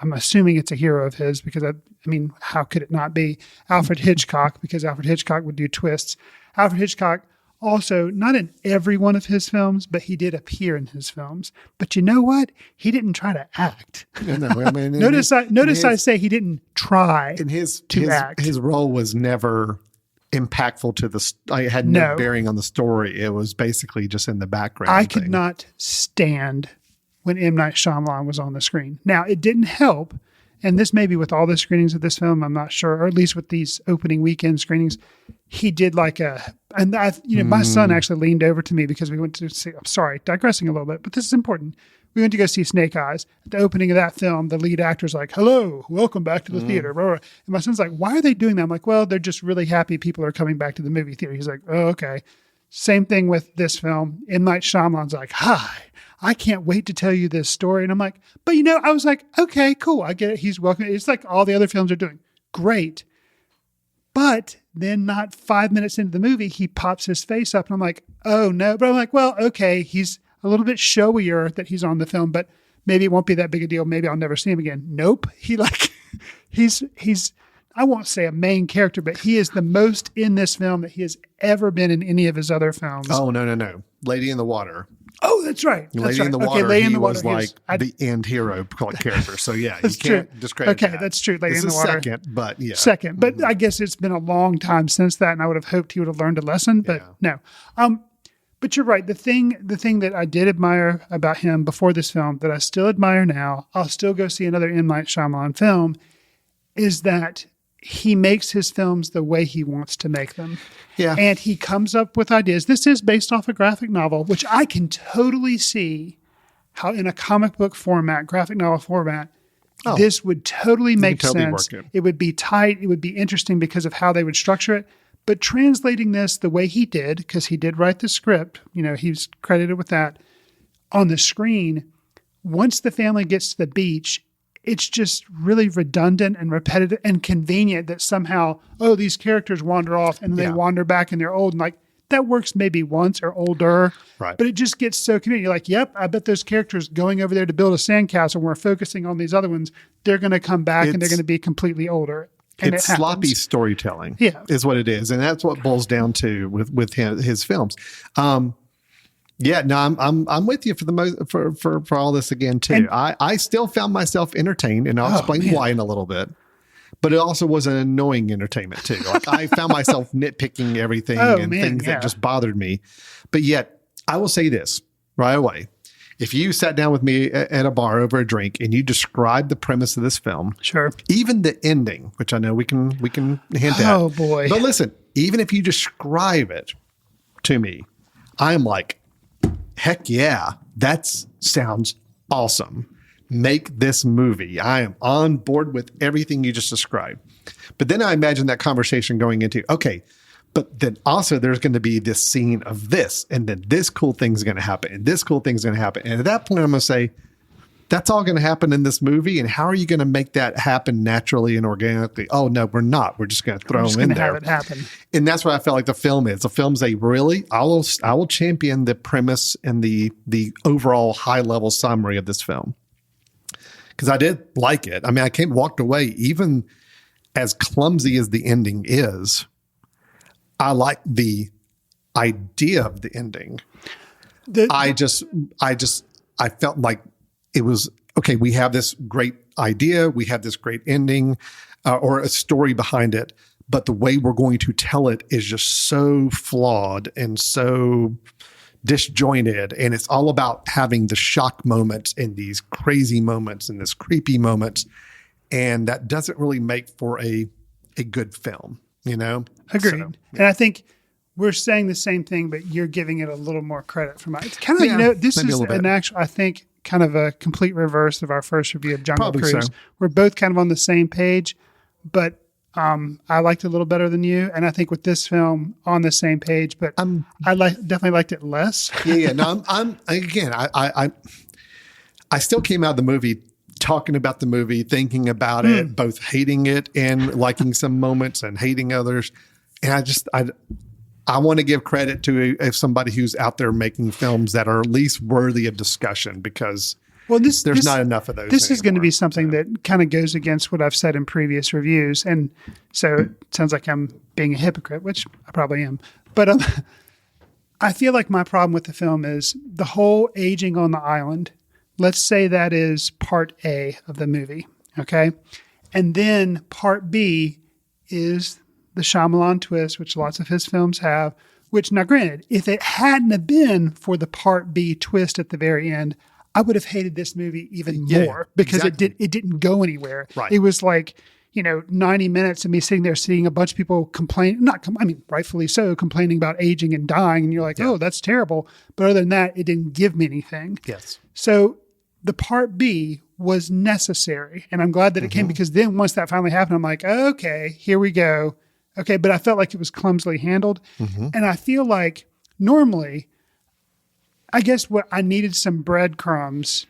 I'm assuming it's a hero of his because, I mean, how could it not be? Alfred Hitchcock, because Alfred Hitchcock would do twists. Alfred Hitchcock also, not in every one of his films, but he did appear in his films. But you know what? He didn't try to act. No, I mean, notice I say he didn't try to act. His role was never impactful to I had no bearing on the story. It was basically just in the background. I could not stand when M. Night Shyamalan was on the screen. Now, it didn't help, and this may be with all the screenings of this film, I'm not sure, or at least with these opening weekend screenings, he did my son actually leaned over to me because we went to see, I'm sorry, digressing a little bit, but this is important. We went to go see Snake Eyes. At the opening of that film, the lead actor's like, "Hello, welcome back to the theater." And my son's like, "Why are they doing that?" I'm like, "Well, they're just really happy people are coming back to the movie theater." He's like, "Oh, okay." Same thing with this film. M. Night Shyamalan's like, "Hi, I can't wait to tell you this story." And I'm like, but I was like, okay, cool. I get it. He's welcome. It's like all the other films are doing. Great. But then not 5 minutes into the movie, he pops his face up and I'm like, oh no. But I'm like, well, okay. He's a little bit showier that he's on the film, but maybe it won't be that big a deal. Maybe I'll never see him again. Nope. He's I won't say a main character, but he is the most in this film that he has ever been in any of his other films. Oh, no. Lady in the Water. Oh, that's right. Lady in the Water, Lady in the Water was like the end hero character. So yeah, you can't discredit that. Okay, that's true. Lady in the Water. Second, but yeah. Second. But I guess it's been a long time since that, and I would have hoped he would have learned a lesson, but no. But you're right. The thing that I did admire about him before this film, that I still admire now, I'll still go see another M. Night Shyamalan film, is that he makes his films the way he wants to make them. Yeah. And he comes up with ideas. This is based off a graphic novel, which I can totally see how in a comic book format, graphic novel format, this would totally make sense. It would be tight. It would be interesting because of how they would structure it. But translating this the way he did, because he did write the script, he's credited with that, on the screen, once the family gets to the beach, it's just really redundant and repetitive and convenient that somehow, these characters wander off and then they wander back and they're old. And like, that works maybe once or older. Right. But it just gets so convenient. You're like, yep, I bet those characters going over there to build a sandcastle, we're focusing on these other ones, they're going to come back and they're going to be completely older. And it's sloppy storytelling, is what it is. And that's what boils down to with his films. I'm with you for all this again too. And I still found myself entertained, and I'll explain why in a little bit. But it also was an annoying entertainment too. Like I found myself nitpicking everything things that just bothered me. But yet, I will say this right away: if you sat down with me at a bar over a drink and you described the premise of this film, sure, even the ending, which I know we can hint at. Oh boy! But listen, even if you describe it to me, I'm like, heck yeah, that sounds awesome. Make this movie. I am on board with everything you just described. But then I imagine that conversation going into, okay, but then also there's going to be this scene of this, and then this cool thing's going to happen, and this cool thing's going to happen. And at that point, I'm going to say, that's all going to happen in this movie. And how are you going to make that happen naturally and organically? Oh, no, we're not. We're just going to throw them in there. Have it happen. And that's what I felt like the film is. The film's I will champion the premise and the overall high level summary of this film. Because I did like it. I mean, I walked away, even as clumsy as the ending is, I like the idea of the ending. I felt like it was, okay, we have this great idea, we have this great ending, or a story behind it, but the way we're going to tell it is just so flawed and so disjointed, and it's all about having the shock moments and these crazy moments and this creepy moments, and that doesn't really make for a good film, Agreed. So, yeah. And I think we're saying the same thing, but you're giving it a little more credit from it. It's kind of this is an actual, I think, kind of a complete reverse of our first review of Jungle Probably Cruise. so. We're both kind of on the same page, but I liked it a little better than you, and I think with this film on the same page, but I definitely liked it less. No, I still came out of the movie talking about the movie, thinking about it, both hating it and liking some moments and hating others. And I want to give credit to somebody who's out there making films that are at least worthy of discussion, because there's not enough of those. This is going to be something that kind of goes against what I've said in previous reviews. And so it sounds like I'm being a hypocrite, which I probably am. But I feel like my problem with the film is the whole aging on the island. Let's say that is part A of the movie, okay? And then part B is the Shyamalan twist, which lots of his films have, which, now granted, if it hadn't have been for the part B twist at the very end, I would have hated this movie even more, because it didn't go anywhere. Right. It was like, 90 minutes of me sitting there seeing a bunch of people complain, rightfully so, complaining about aging and dying. And you're like, oh, that's terrible. But other than that, it didn't give me anything. Yes. So the part B was necessary. And I'm glad that it came, because then once that finally happened, I'm like, okay, here we go. Okay. But I felt like it was clumsily handled. And I feel like normally, I guess what I needed some breadcrumbs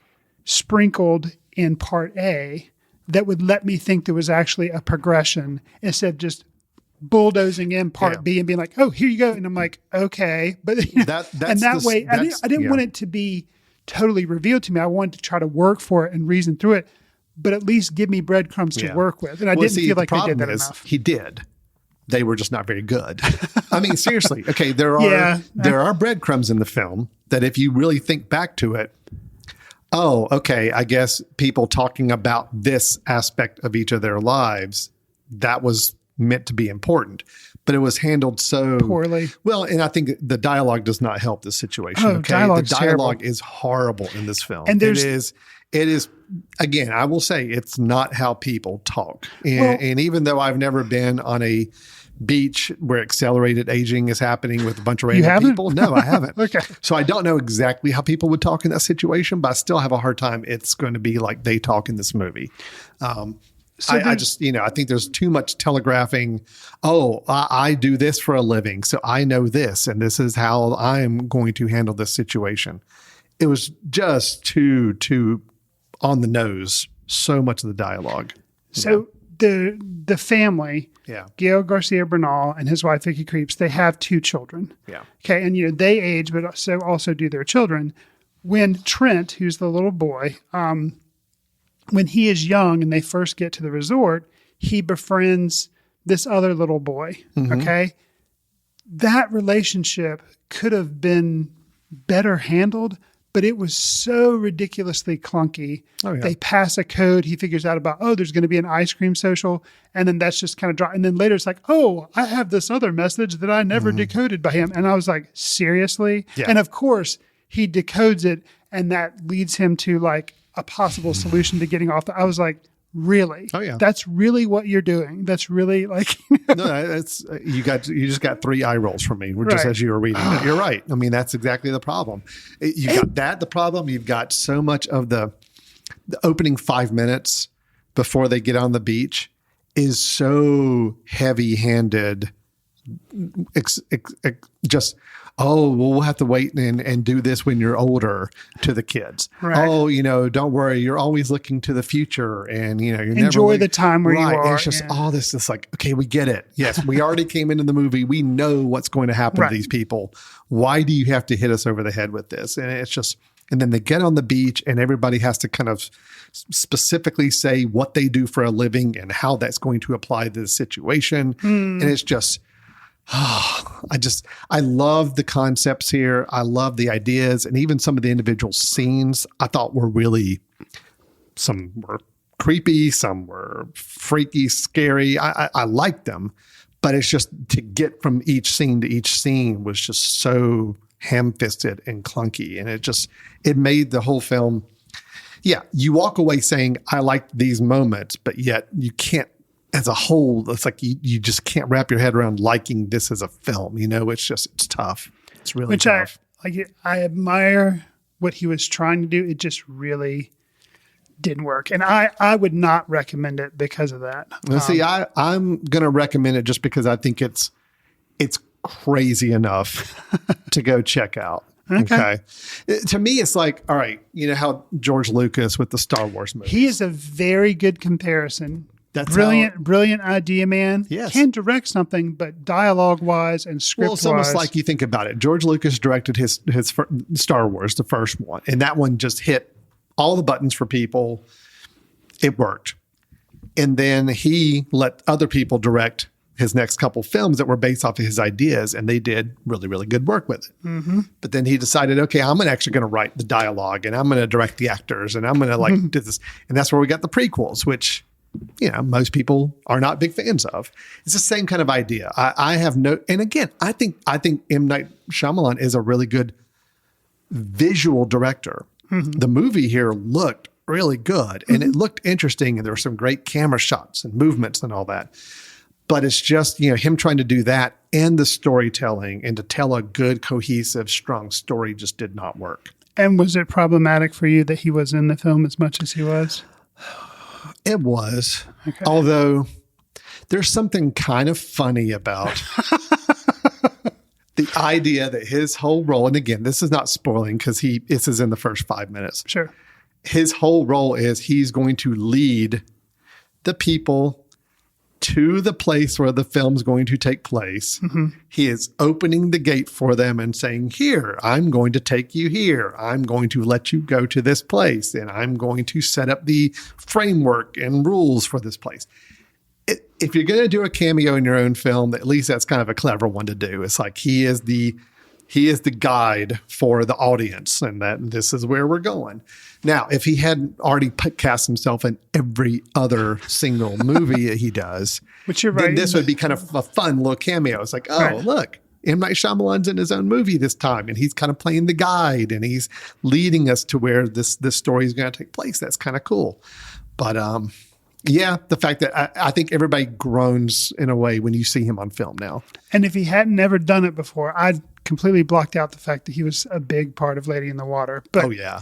sprinkled in part A that would let me think there was actually a progression, instead of just bulldozing in part B and being like, oh, here you go. And I'm like, okay. But I didn't want it to be totally revealed to me. I wanted to try to work for it and reason through it, but at least give me breadcrumbs to work with. And I didn't feel like they did that enough. He did. They were just not very good. I mean, seriously. Okay, there are breadcrumbs in the film that if you really think back to it, oh, okay, I guess people talking about this aspect of each of their lives, that was meant to be important. But it was handled so poorly. Well, and I think the dialogue does not help this situation. Oh, okay, the dialogue is horrible in this film. And It is, again, I will say it's not how people talk. And even though I've never been on a beach where accelerated aging is happening with a bunch of random people, no, I haven't. Okay. So I don't know exactly how people would talk in that situation, but I still have a hard time. It's going to be like they talk in this movie. I just, I think there's too much telegraphing. Oh, I do this for a living, so I know this, and this is how I'm going to handle this situation. It was just too on the nose. So much of the dialogue. So the family, Gael Garcia Bernal and his wife Vicky Creeps, they have 2 children. Yeah. Okay, and they age, but also do their children. When Trent, who's the little boy, when he is young and they first get to the resort, he befriends this other little boy. Mm-hmm. Okay. That relationship could have been better handled, but it was so ridiculously clunky. Oh, yeah. They pass a code. He figures out about, there's going to be an ice cream social. And then that's just kind of dry. And then later it's like, I have this other message that I never decoded by him. And I was like, seriously? Yeah. And of course he decodes it. And that leads him to like a possible solution to getting off. I was like, really? Oh yeah. That's really what you're doing. That's really like, no, that's, you just got 3 eye rolls from me, just as you were reading it. You're right. I mean, that's exactly the problem. You got the problem. You've got so much of the opening 5 minutes before they get on the beach is so heavy handed. Just, we'll have to wait and do this when you're older to the kids. Right. Don't worry. You're always looking to the future and, you're enjoy the time where you are. And it's just all this is like, okay, we get it. Yes. We already came into the movie. We know what's going to happen to these people. Why do you have to hit us over the head with this? And it's just, and then they get on the beach and everybody has to kind of specifically say what they do for a living and how that's going to apply to the situation. And it's just, I love the concepts here. I love the ideas, and even some of the individual scenes I thought were some were creepy, some were freaky, scary. I liked them, but it's just to get from each scene to each scene was just so ham-fisted and clunky. And it made the whole film. Yeah. You walk away saying, I liked these moments, but yet you can't, as a whole, it's like you just can't wrap your head around liking this as a film. It's tough. It's really tough. I admire what he was trying to do. It just really didn't work. And I would not recommend it because of that. See, I'm going to recommend it just because I think it's crazy enough to go check out. Okay. To me, it's like, all right, how George Lucas with the Star Wars movies. He is a very good comparison. That's brilliant idea, man. Yes. Can direct something, but dialogue-wise and script-wise. Well, it's almost like you think about it. George Lucas directed his Star Wars, the first one, and that one just hit all the buttons for people. It worked. And then he let other people direct his next couple films that were based off of his ideas, and they did really, really good work with it. Mm-hmm. But then he decided, okay, I'm actually going to write the dialogue, and I'm going to direct the actors, and I'm going to do this. And that's where we got the prequels, which most people are not big fans of. It's the same kind of idea. I have and again, I think M. Night Shyamalan is a really good visual director. Mm-hmm. The movie here looked really good and it looked interesting, and there were some great camera shots and movements and all that. But it's just, him trying to do that and the storytelling and to tell a good, cohesive, strong story just did not work. And was it problematic for you that he was in the film as much as he was? It was, although there's something kind of funny about the idea that his whole role, and again, this is not spoiling because this is in the first 5 minutes. Sure. His whole role is he's going to lead the people to the place where the film's going to take place. Mm-hmm. He is opening the gate for them and saying, here, I'm going to take you here. I'm going to let you go to this place, and I'm going to set up the framework and rules for this place. If you're going to do a cameo in your own film, at least that's kind of a clever one to do. It's like he is the guide for the audience, and that this is where we're going. Now, if he hadn't already cast himself in every other single movie that he does, which you're right, then this would be kind of a fun little cameo. It's like, look, M. Night Shyamalan's in his own movie this time, and he's kind of playing the guide, and he's leading us to where this story is going to take place. That's kind of cool. But yeah, the fact that I think everybody groans in a way when you see him on film now. And if he hadn't ever done it before, I'd completely blocked out the fact that he was a big part of Lady in the Water. But yeah,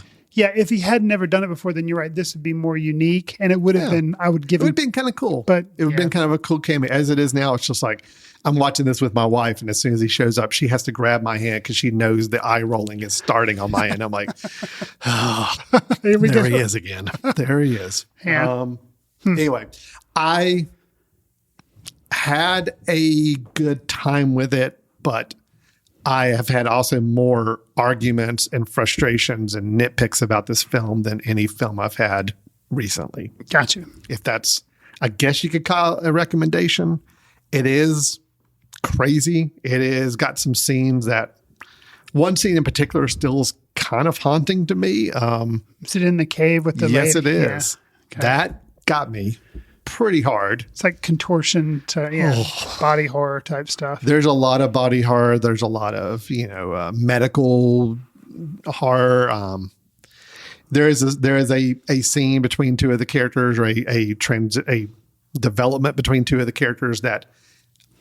if he had never done it before, then you're right. This would be more unique, and it would have been. I would give it. It would have been kind of cool, but it would have been kind of a cool cameo. As it is now, it's just like I'm watching this with my wife, and as soon as he shows up, she has to grab my hand because she knows the eye rolling is starting on my end. I'm like, oh, there he is again. There he is. Yeah. Anyway, I had a good time with it, but I have had also more arguments and frustrations and nitpicks about this film than any film I've had recently. Gotcha. If that's, I guess you could call it a recommendation. It is crazy. It is got some scenes that, one scene in particular still is kind of haunting to me. Is it in the cave with the lady? Yes, it is. Yeah. Okay. That got me pretty hard. It's like contortion to body horror type stuff. There's a lot of body horror. There's a lot of medical horror. There is a scene between two of the characters, or a development between two of the characters that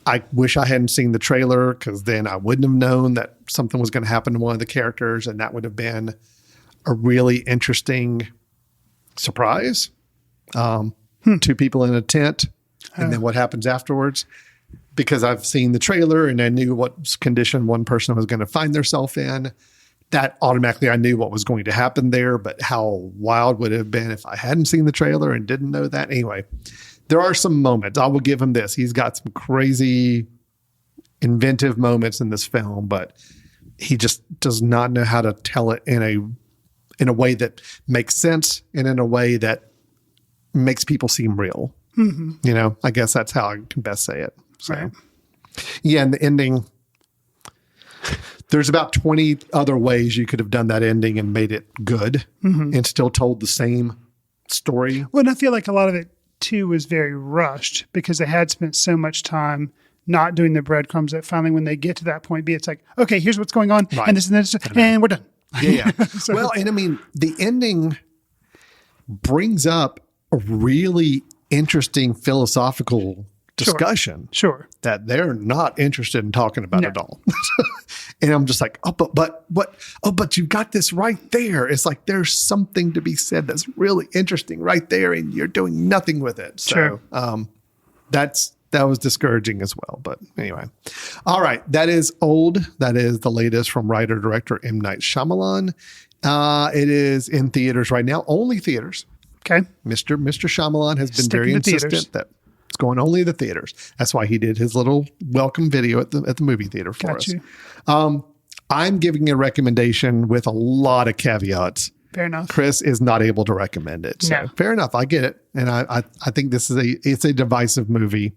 I wish I hadn't seen the trailer, because then I wouldn't have known that something was going to happen to one of the characters, and that would have been a really interesting surprise. Two people in a tent, and then what happens afterwards, because I've seen the trailer and I knew what condition one person was going to find themselves in. That automatically I knew what was going to happen there, but how wild would it have been if I hadn't seen the trailer and didn't know that? Anyway, there are some moments. I will give him this. He's got some crazy inventive moments in this film, but he just does not know how to tell it in a way that makes sense and in a way that makes people seem real. Mm-hmm. I guess that's how I can best say it. So, right. Yeah, and the ending, there's about 20 other ways you could have done that ending and made it good and still told the same story. Well, and I feel like a lot of it too was very rushed because they had spent so much time not doing the breadcrumbs that finally when they get to that point B, it's like, okay, here's what's going on, right, and this and this, and we're done. Yeah. So, well, and I mean, the ending brings up a really interesting philosophical discussion. Sure. That they're not interested in talking about at all. And I'm just like, but you've got this right there. It's like there's something to be said that's really interesting right there, and you're doing nothing with it. So that was discouraging as well. But anyway. All right. That is Old. That is the latest from writer-director M. Night Shyamalan. It is in theaters right now. Only theaters. Okay. Mr. Shyamalan has been very insistent that it's going only to the theaters. That's why he did his little welcome video at the movie theater for us. I'm giving a recommendation with a lot of caveats. Fair enough. Chris is not able to recommend it. So fair enough. I get it. And I think this is it's a divisive movie.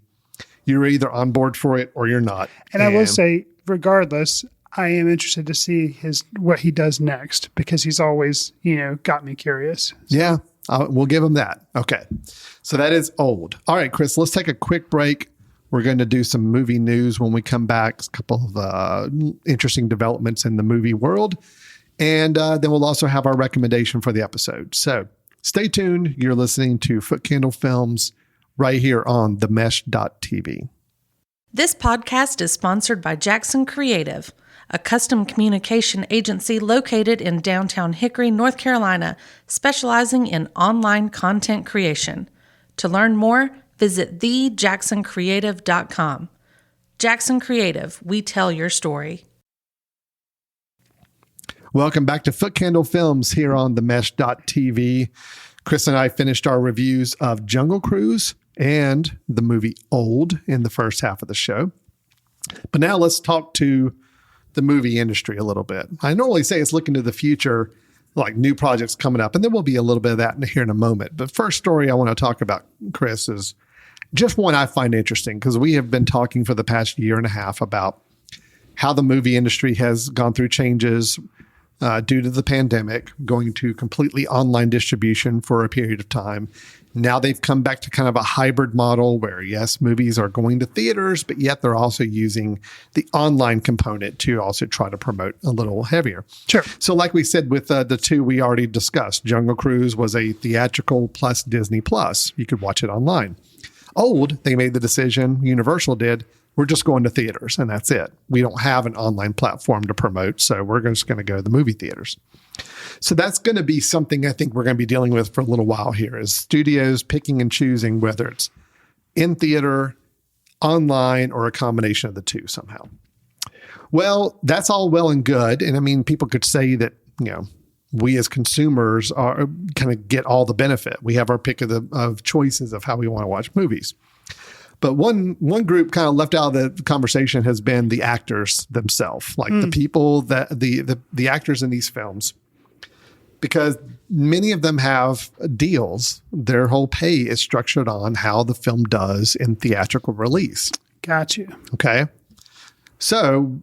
You're either on board for it or you're not. And I will say, regardless, I am interested to see what he does next, because he's always, got me curious. So. Yeah. We'll give him that. Okay. So that is Old. All right, Chris, let's take a quick break. We're going to do some movie news when we come back. A couple of interesting developments in the movie world. And then we'll also have our recommendation for the episode. So stay tuned. You're listening to Foot Candle Films right here on themesh.tv. This podcast is sponsored by Jackson Creative, a custom communication agency located in downtown Hickory, North Carolina, specializing in online content creation. To learn more, visit thejacksoncreative.com. Jackson Creative, we tell your story. Welcome back to Foot Candle Films here on themesh.tv. Chris and I finished our reviews of Jungle Cruise and the movie Old in the first half of the show. But now let's talk to the movie industry a little bit. I normally say it's looking to the future, like new projects coming up, and there will be a little bit of that here in a moment. But first story I want to talk about, Chris, is just one I find interesting, because we have been talking for the past year and a half about how the movie industry has gone through changes due to the pandemic, going to completely online distribution for a period of time. Now they've come back to kind of a hybrid model where, yes, movies are going to theaters, but yet they're also using the online component to also try to promote a little heavier. Sure. So like we said with the two we already discussed, Jungle Cruise was a theatrical plus Disney Plus. You could watch it online. Old, they made the decision, Universal did, we're just going to theaters and that's it. We don't have an online platform to promote, so we're just going to go to the movie theaters. So that's going to be something I think we're going to be dealing with for a little while here, is studios picking and choosing whether it's in theater, online, or a combination of the two somehow. Well, that's all well and good. And I mean, people could say that, we as consumers are kind of get all the benefit. We have our pick of choices of how we want to watch movies. But one group kind of left out of the conversation has been the actors themselves, like the people that the actors in these films, because many of them have deals. Their whole pay is structured on how the film does in theatrical release. Got you. Okay. So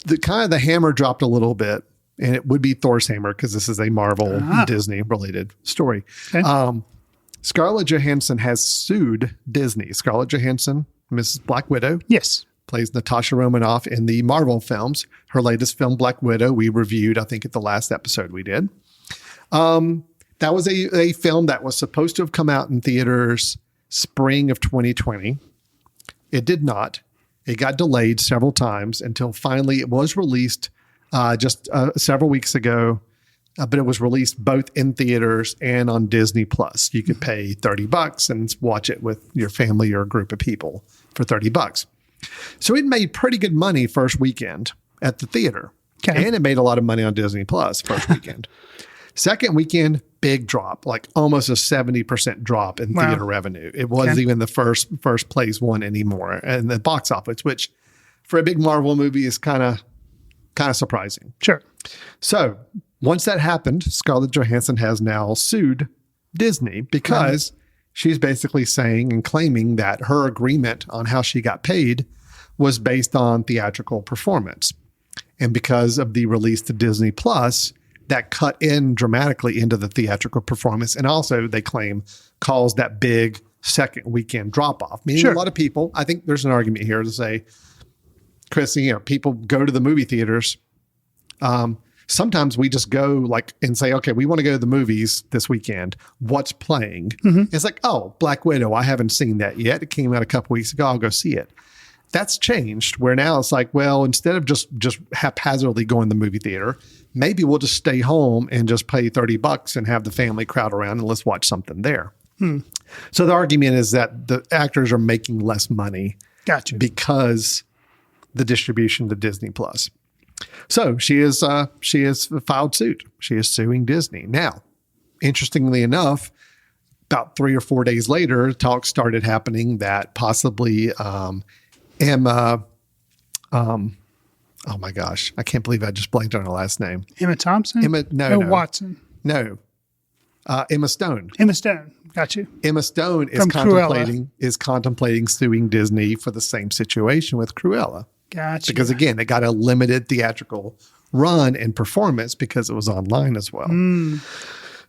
the hammer dropped a little bit, and it would be Thor's hammer because this is a Marvel Disney related story. Okay. Scarlett Johansson has sued Disney. Scarlett Johansson, Mrs. Black Widow. Yes. Plays Natasha Romanoff in the Marvel films. Her latest film, Black Widow, we reviewed, I think, at the last episode we did. That was a film that was supposed to have come out in theaters spring of 2020. It did not. It got delayed several times until finally it was released just several weeks ago. But it was released both in theaters and on Disney Plus. You could pay $30 and watch it with your family or a group of people for $30. So it made pretty good money first weekend at the theater. Okay. And it made a lot of money on Disney Plus first weekend. Second weekend, big drop, like almost a 70% drop in theater revenue. It wasn't even the first place one anymore. And the box office, which for a big Marvel movie is kind of surprising. Sure. So once that happened, Scarlett Johansson has now sued Disney because she's basically saying and claiming that her agreement on how she got paid was based on theatrical performance. And because of the release to Disney Plus, that cut in dramatically into the theatrical performance. And also, they claim, caused that big second weekend drop off. Meaning a lot of people, I think there's an argument here to say, Chris, people go to the movie theaters. Sometimes we just go and say, okay, we want to go to the movies this weekend. What's playing? Mm-hmm. It's like, oh, Black Widow. I haven't seen that yet. It came out a couple weeks ago. I'll go see it. That's changed where now it's like, well, instead of just haphazardly going to the movie theater, maybe we'll just stay home and just pay $30 and have the family crowd around and let's watch something there. So the argument is that the actors are making less money because the distribution to Disney Plus. So she has filed suit. She is suing Disney. Now, interestingly enough, about 3 or 4 days later, talks started happening that possibly Emma, oh my gosh, I can't believe I just blanked on her last name. Emma Thompson? No. Watson. No. Emma Stone. Emma Stone. Got you. Emma Stone is contemplating suing Disney for the same situation with Cruella. Gotcha. Because again, it got a limited theatrical run and performance because it was online as well.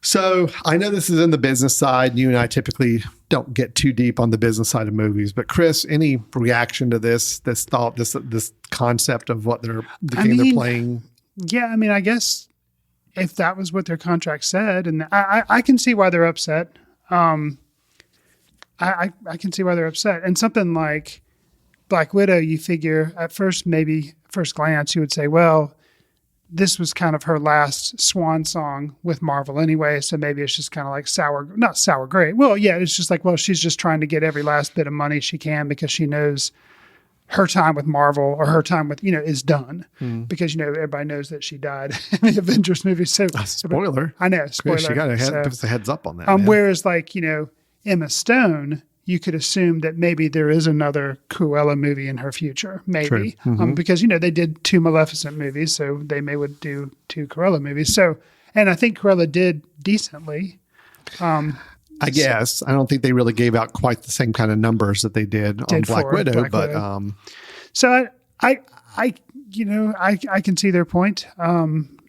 So I know this is in the business side. You and I typically don't get too deep on the business side of movies, but Chris, any reaction to this thought, this concept of what the game they're playing? Yeah, I mean, I guess if that was what their contract said, and I can see why they're upset. I can see why they're upset. And something like Black Widow, you figure at first glance, you would say, well, this was kind of her last swan song with Marvel anyway. So maybe it's just kind of like not sour grape. Well, yeah, it's just like, well, she's just trying to get every last bit of money she can because she knows her time with Marvel or her time with, is done because, everybody knows that she died in the Avengers movie. So spoiler. I know. Spoiler. Chris, you got to give us a heads up on that. Whereas Emma Stone, you could assume that maybe there is another Cruella movie in her future, maybe, because they did 2 Maleficent movies, so they would do 2 Cruella movies. So, and I think Cruella did decently. I guess I don't think they really gave out quite the same kind of numbers that they did on Black Widow, so I can see their point.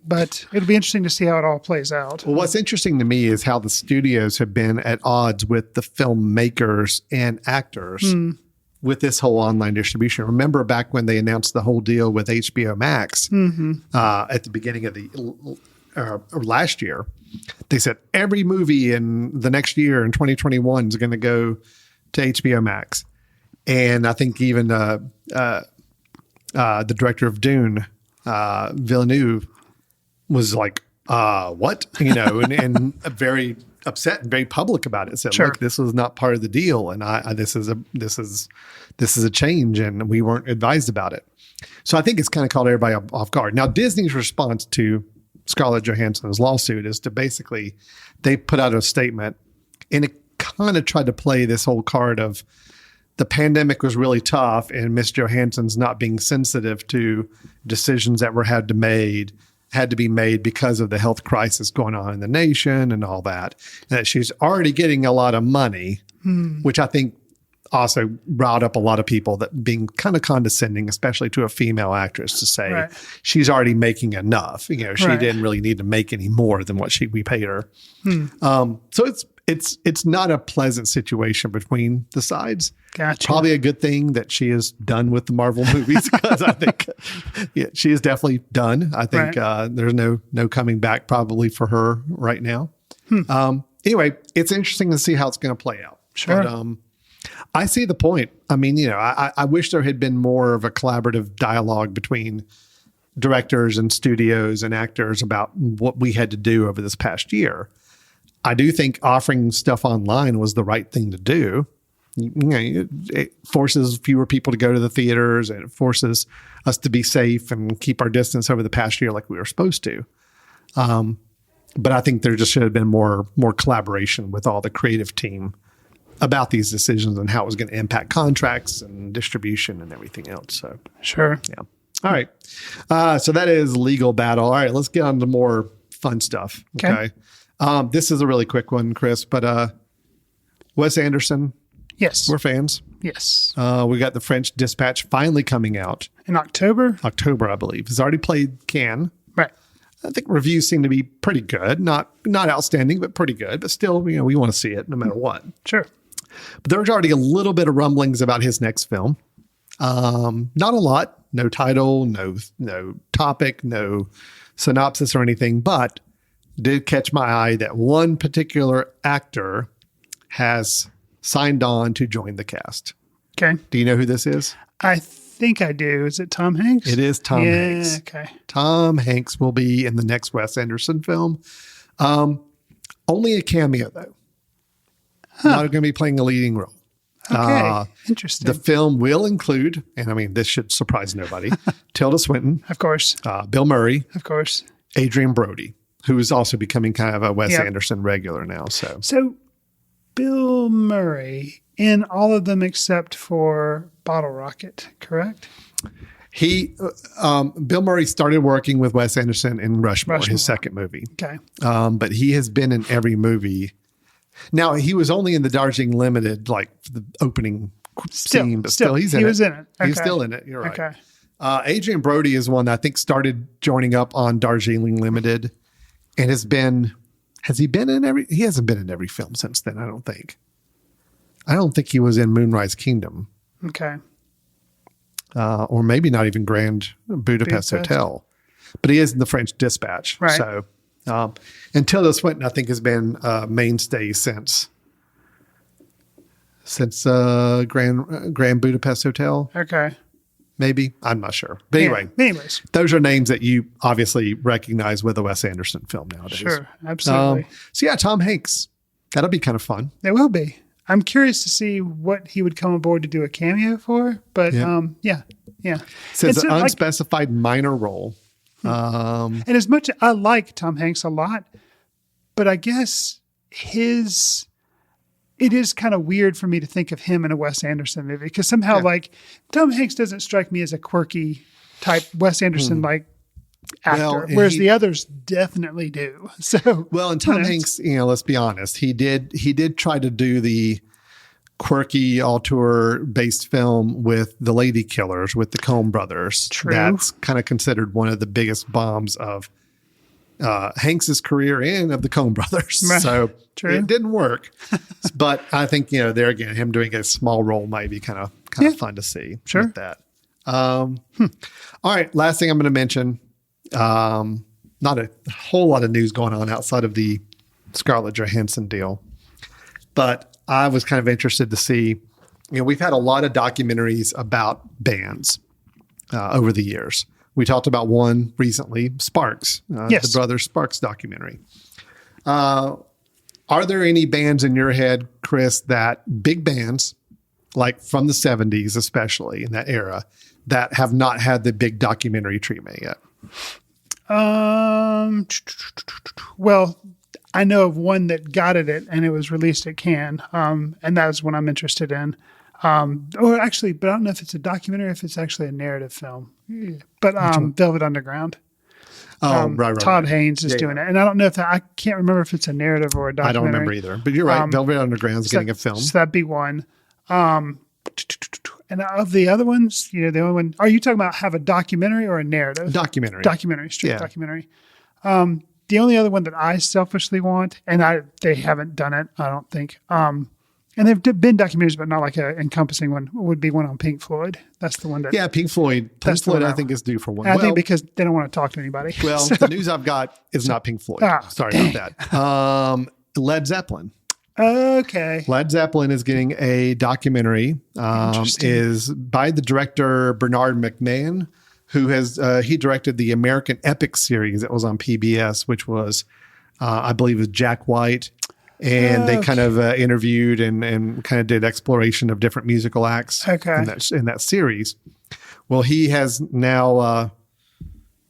but it'll be interesting to see how it all plays out. Well, what's interesting to me is how the studios have been at odds with the filmmakers and actors with this whole online distribution. Remember back when they announced the whole deal with HBO Max at the beginning of the or last year, they said every movie in the next year in 2021 is going to go to HBO Max. And I think even the director of Dune, Villeneuve, was like, what? You know, and very upset and very public about it. Said, look, this was not part of the deal. And this is a change, and we weren't advised about it. So I think it's kind of caught everybody off guard. Now, Disney's response to Scarlett Johansson's lawsuit is to basically, they put out a statement, and it kind of tried to play this whole card of the pandemic was really tough, and Miss Johansson's not being sensitive to decisions that had to be made because of the health crisis going on in the nation and all that. And that she's already getting a lot of money, which I think also riled up a lot of people, that being kind of condescending, especially to a female actress, to say she's already making enough. You know, she didn't really need to make any more than what we paid her. So it's not a pleasant situation between the sides. Gotcha. Probably a good thing that she is done with the Marvel movies, because I think she is definitely done. I think there's no coming back probably for her right now. Anyway, it's interesting to see how it's going to play out. Sure. But, I see the point. I mean, you know, I wish there had been more of a collaborative dialogue between directors and studios and actors about what we had to do over this past year. I do think offering stuff online was the right thing to do. You know, it forces fewer people to go to the theaters, and it forces us to be safe and keep our distance over the past year like we were supposed to. But I think there just should have been more collaboration with all the creative team about these decisions and how it was going to impact contracts and distribution and everything else. So, sure. Yeah. All right. So that is legal battle. All right. Let's get on to more fun stuff. Okay. This is a really quick one, Chris, but Wes Anderson. Yes. We're fans. Yes. We got The French Dispatch finally coming out. In October? October, I believe. It's already played Cannes. Right. I think reviews seem to be pretty good. Not outstanding, but pretty good. But still, you know, we want to see it no matter what. Sure. But there's already a little bit of rumblings about his next film. Not a lot. No title, no topic, no synopsis or anything. But did catch my eye that one particular actor has signed on to join the cast. Okay. Do you know who this is? I think I do. Is it Tom Hanks? It is Tom Hanks. Okay. Tom Hanks will be in the next Wes Anderson film. Only a cameo, though. Not going to be playing a leading role. Okay. Interesting. The film will include, and I mean, this should surprise nobody, Tilda Swinton. Of course. Bill Murray. Of course. Adrian Brody, who is also becoming kind of a Wes Anderson regular now. So Bill Murray in all of them except for Bottle Rocket, correct? Bill Murray started working with Wes Anderson in Rushmore, his second movie. Okay. But he has been in every movie. Now, he was only in the Darjeeling Limited, like the opening scene, but still he's in it. He was in it. Okay. He's still in it. You're right. Okay. Adrian Brody is one that I think started joining up on Darjeeling Limited and has he been in he hasn't been in every film since then, I don't think. I don't think he was in Moonrise Kingdom. Okay. Or maybe not even Grand Budapest Hotel. But he is in The French Dispatch. Right. So, and Tilda Swinton, I think, has been a mainstay since Grand Budapest Hotel. Okay. Maybe. I'm not sure. But anyway, anyways, those are names that you obviously recognize with a Wes Anderson film nowadays. Sure. Absolutely. So yeah, Tom Hanks. That'll be kind of fun. It will be. I'm curious to see what he would come aboard to do a cameo for, but yeah. Says an unspecified minor role. And as much I like Tom Hanks a lot, but I guess it is kind of weird for me to think of him in a Wes Anderson movie because somehow like Tom Hanks doesn't strike me as a quirky type Wes Anderson like actor, whereas the others definitely do. So and Tom Hanks, let's be honest, he did try to do the quirky auteur based film with The Lady Killers with the Coen brothers. True. That's kind of considered one of the biggest bombs of Hanks's career and of the Coen brothers. Right. So True. it didn't work. But I think, there again, him doing a small role might be kind of fun to see. Sure. With that. All right. Last thing I'm going to mention, not a whole lot of news going on outside of the Scarlett Johansson deal, but I was kind of interested to see, we've had a lot of documentaries about bands over the years. We talked about one recently, Sparks, Yes. the Brothers Sparks documentary. Are there any bands in your head, Chris, that big bands, like from the 70s, especially in that era, that have not had the big documentary treatment yet? Well, I know of one that got it and it was released at Cannes, and that's what I'm interested in. Or actually, but I don't know if it's a documentary, if it's actually a narrative film. But Velvet Underground. Right. Todd Haynes is doing it, and I don't know if I can't remember if it's a narrative or a documentary. I don't remember either, but you're right. Velvet Underground's getting a film. So that'd be one. And of the other ones, the only one. Are you talking about have a documentary or a narrative? Documentary. Documentary, straight documentary. The only other one that I selfishly want, and they haven't done it, I don't think. And there've been documentaries, but not like a encompassing one. Would be one on Pink Floyd. That's the one that. Yeah, Pink Floyd. Pink Floyd, I think, is due for one. I think because they don't want to talk to anybody. Well, the news I've got is not Pink Floyd. Sorry about that. Led Zeppelin. Okay. Led Zeppelin is getting a documentary. Is by the director Bernard McMahon, who has he directed the American Epic series that was on PBS, which was I believe was Jack White. And they kind of interviewed and kind of did exploration of different musical acts in that series. Well, he has now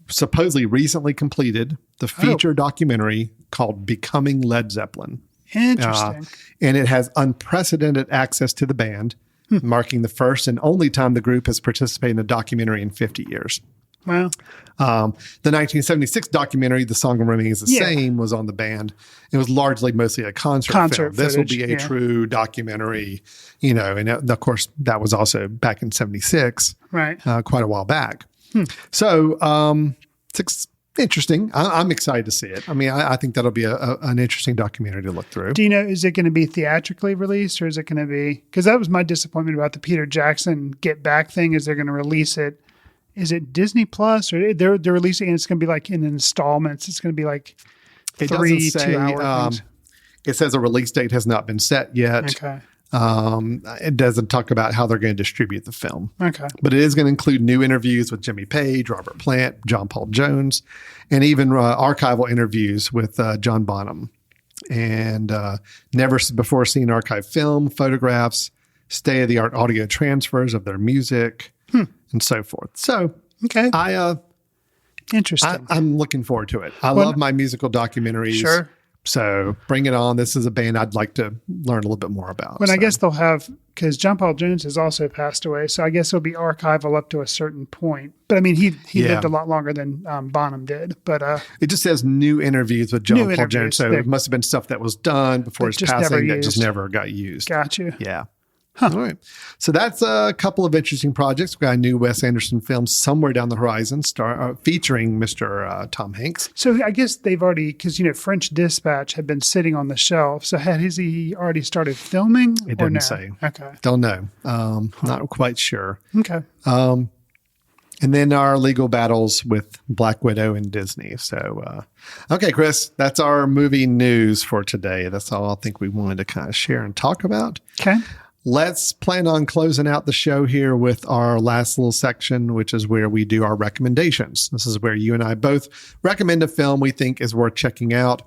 supposedly recently completed the feature documentary called Becoming Led Zeppelin. Interesting. And it has unprecedented access to the band, marking the first and only time the group has participated in a documentary in 50 years. Wow. The 1976 documentary, The Song Remains the Same, was on the band. It was mostly a concert film. This will be a true documentary, and of course, that was also back in 76, right? Quite a while back. So it's interesting. I'm excited to see it. I mean, I think that'll be an interesting documentary to look through. Do you know, is it going to be theatrically released or is it going to be, because that was my disappointment about the Peter Jackson Get Back thing, is they're going to release it. Is it Disney Plus or they're releasing it? It's going to be like in installments. It's going to be like it 3 doesn't say, 2-hour things. It says a release date has not been set yet. Okay. It doesn't talk about how they're going to distribute the film. Okay. But it is going to include new interviews with Jimmy Page, Robert Plant, John Paul Jones, and even archival interviews with John Bonham. And never before seen archive film, photographs, state-of-the-art audio transfers of their music, and so forth. So, okay. Interesting. I'm looking forward to it. I love my musical documentaries. Sure. So bring it on. This is a band I'd like to learn a little bit more about. I guess they'll have, because John Paul Jones has also passed away, so I guess it'll be archival up to a certain point. But I mean, he lived a lot longer than Bonham did. But it just says new interviews with John Paul Jones. So it must have been stuff that was done before his passing that just never got used. Gotcha. Yeah. All right. So that's a couple of interesting projects. We got a new Wes Anderson film somewhere down the horizon featuring Mr. Tom Hanks. So I guess they've already, because, French Dispatch had been sitting on the shelf. So has he already started filming? It didn't say. Okay. Don't know. Not quite sure. Okay. And then our legal battles with Black Widow and Disney. So, okay, Chris, that's our movie news for today. That's all I think we wanted to kind of share and talk about. Okay. Let's plan on closing out the show here with our last little section, which is where we do our recommendations. This is where you and I both recommend a film we think is worth checking out.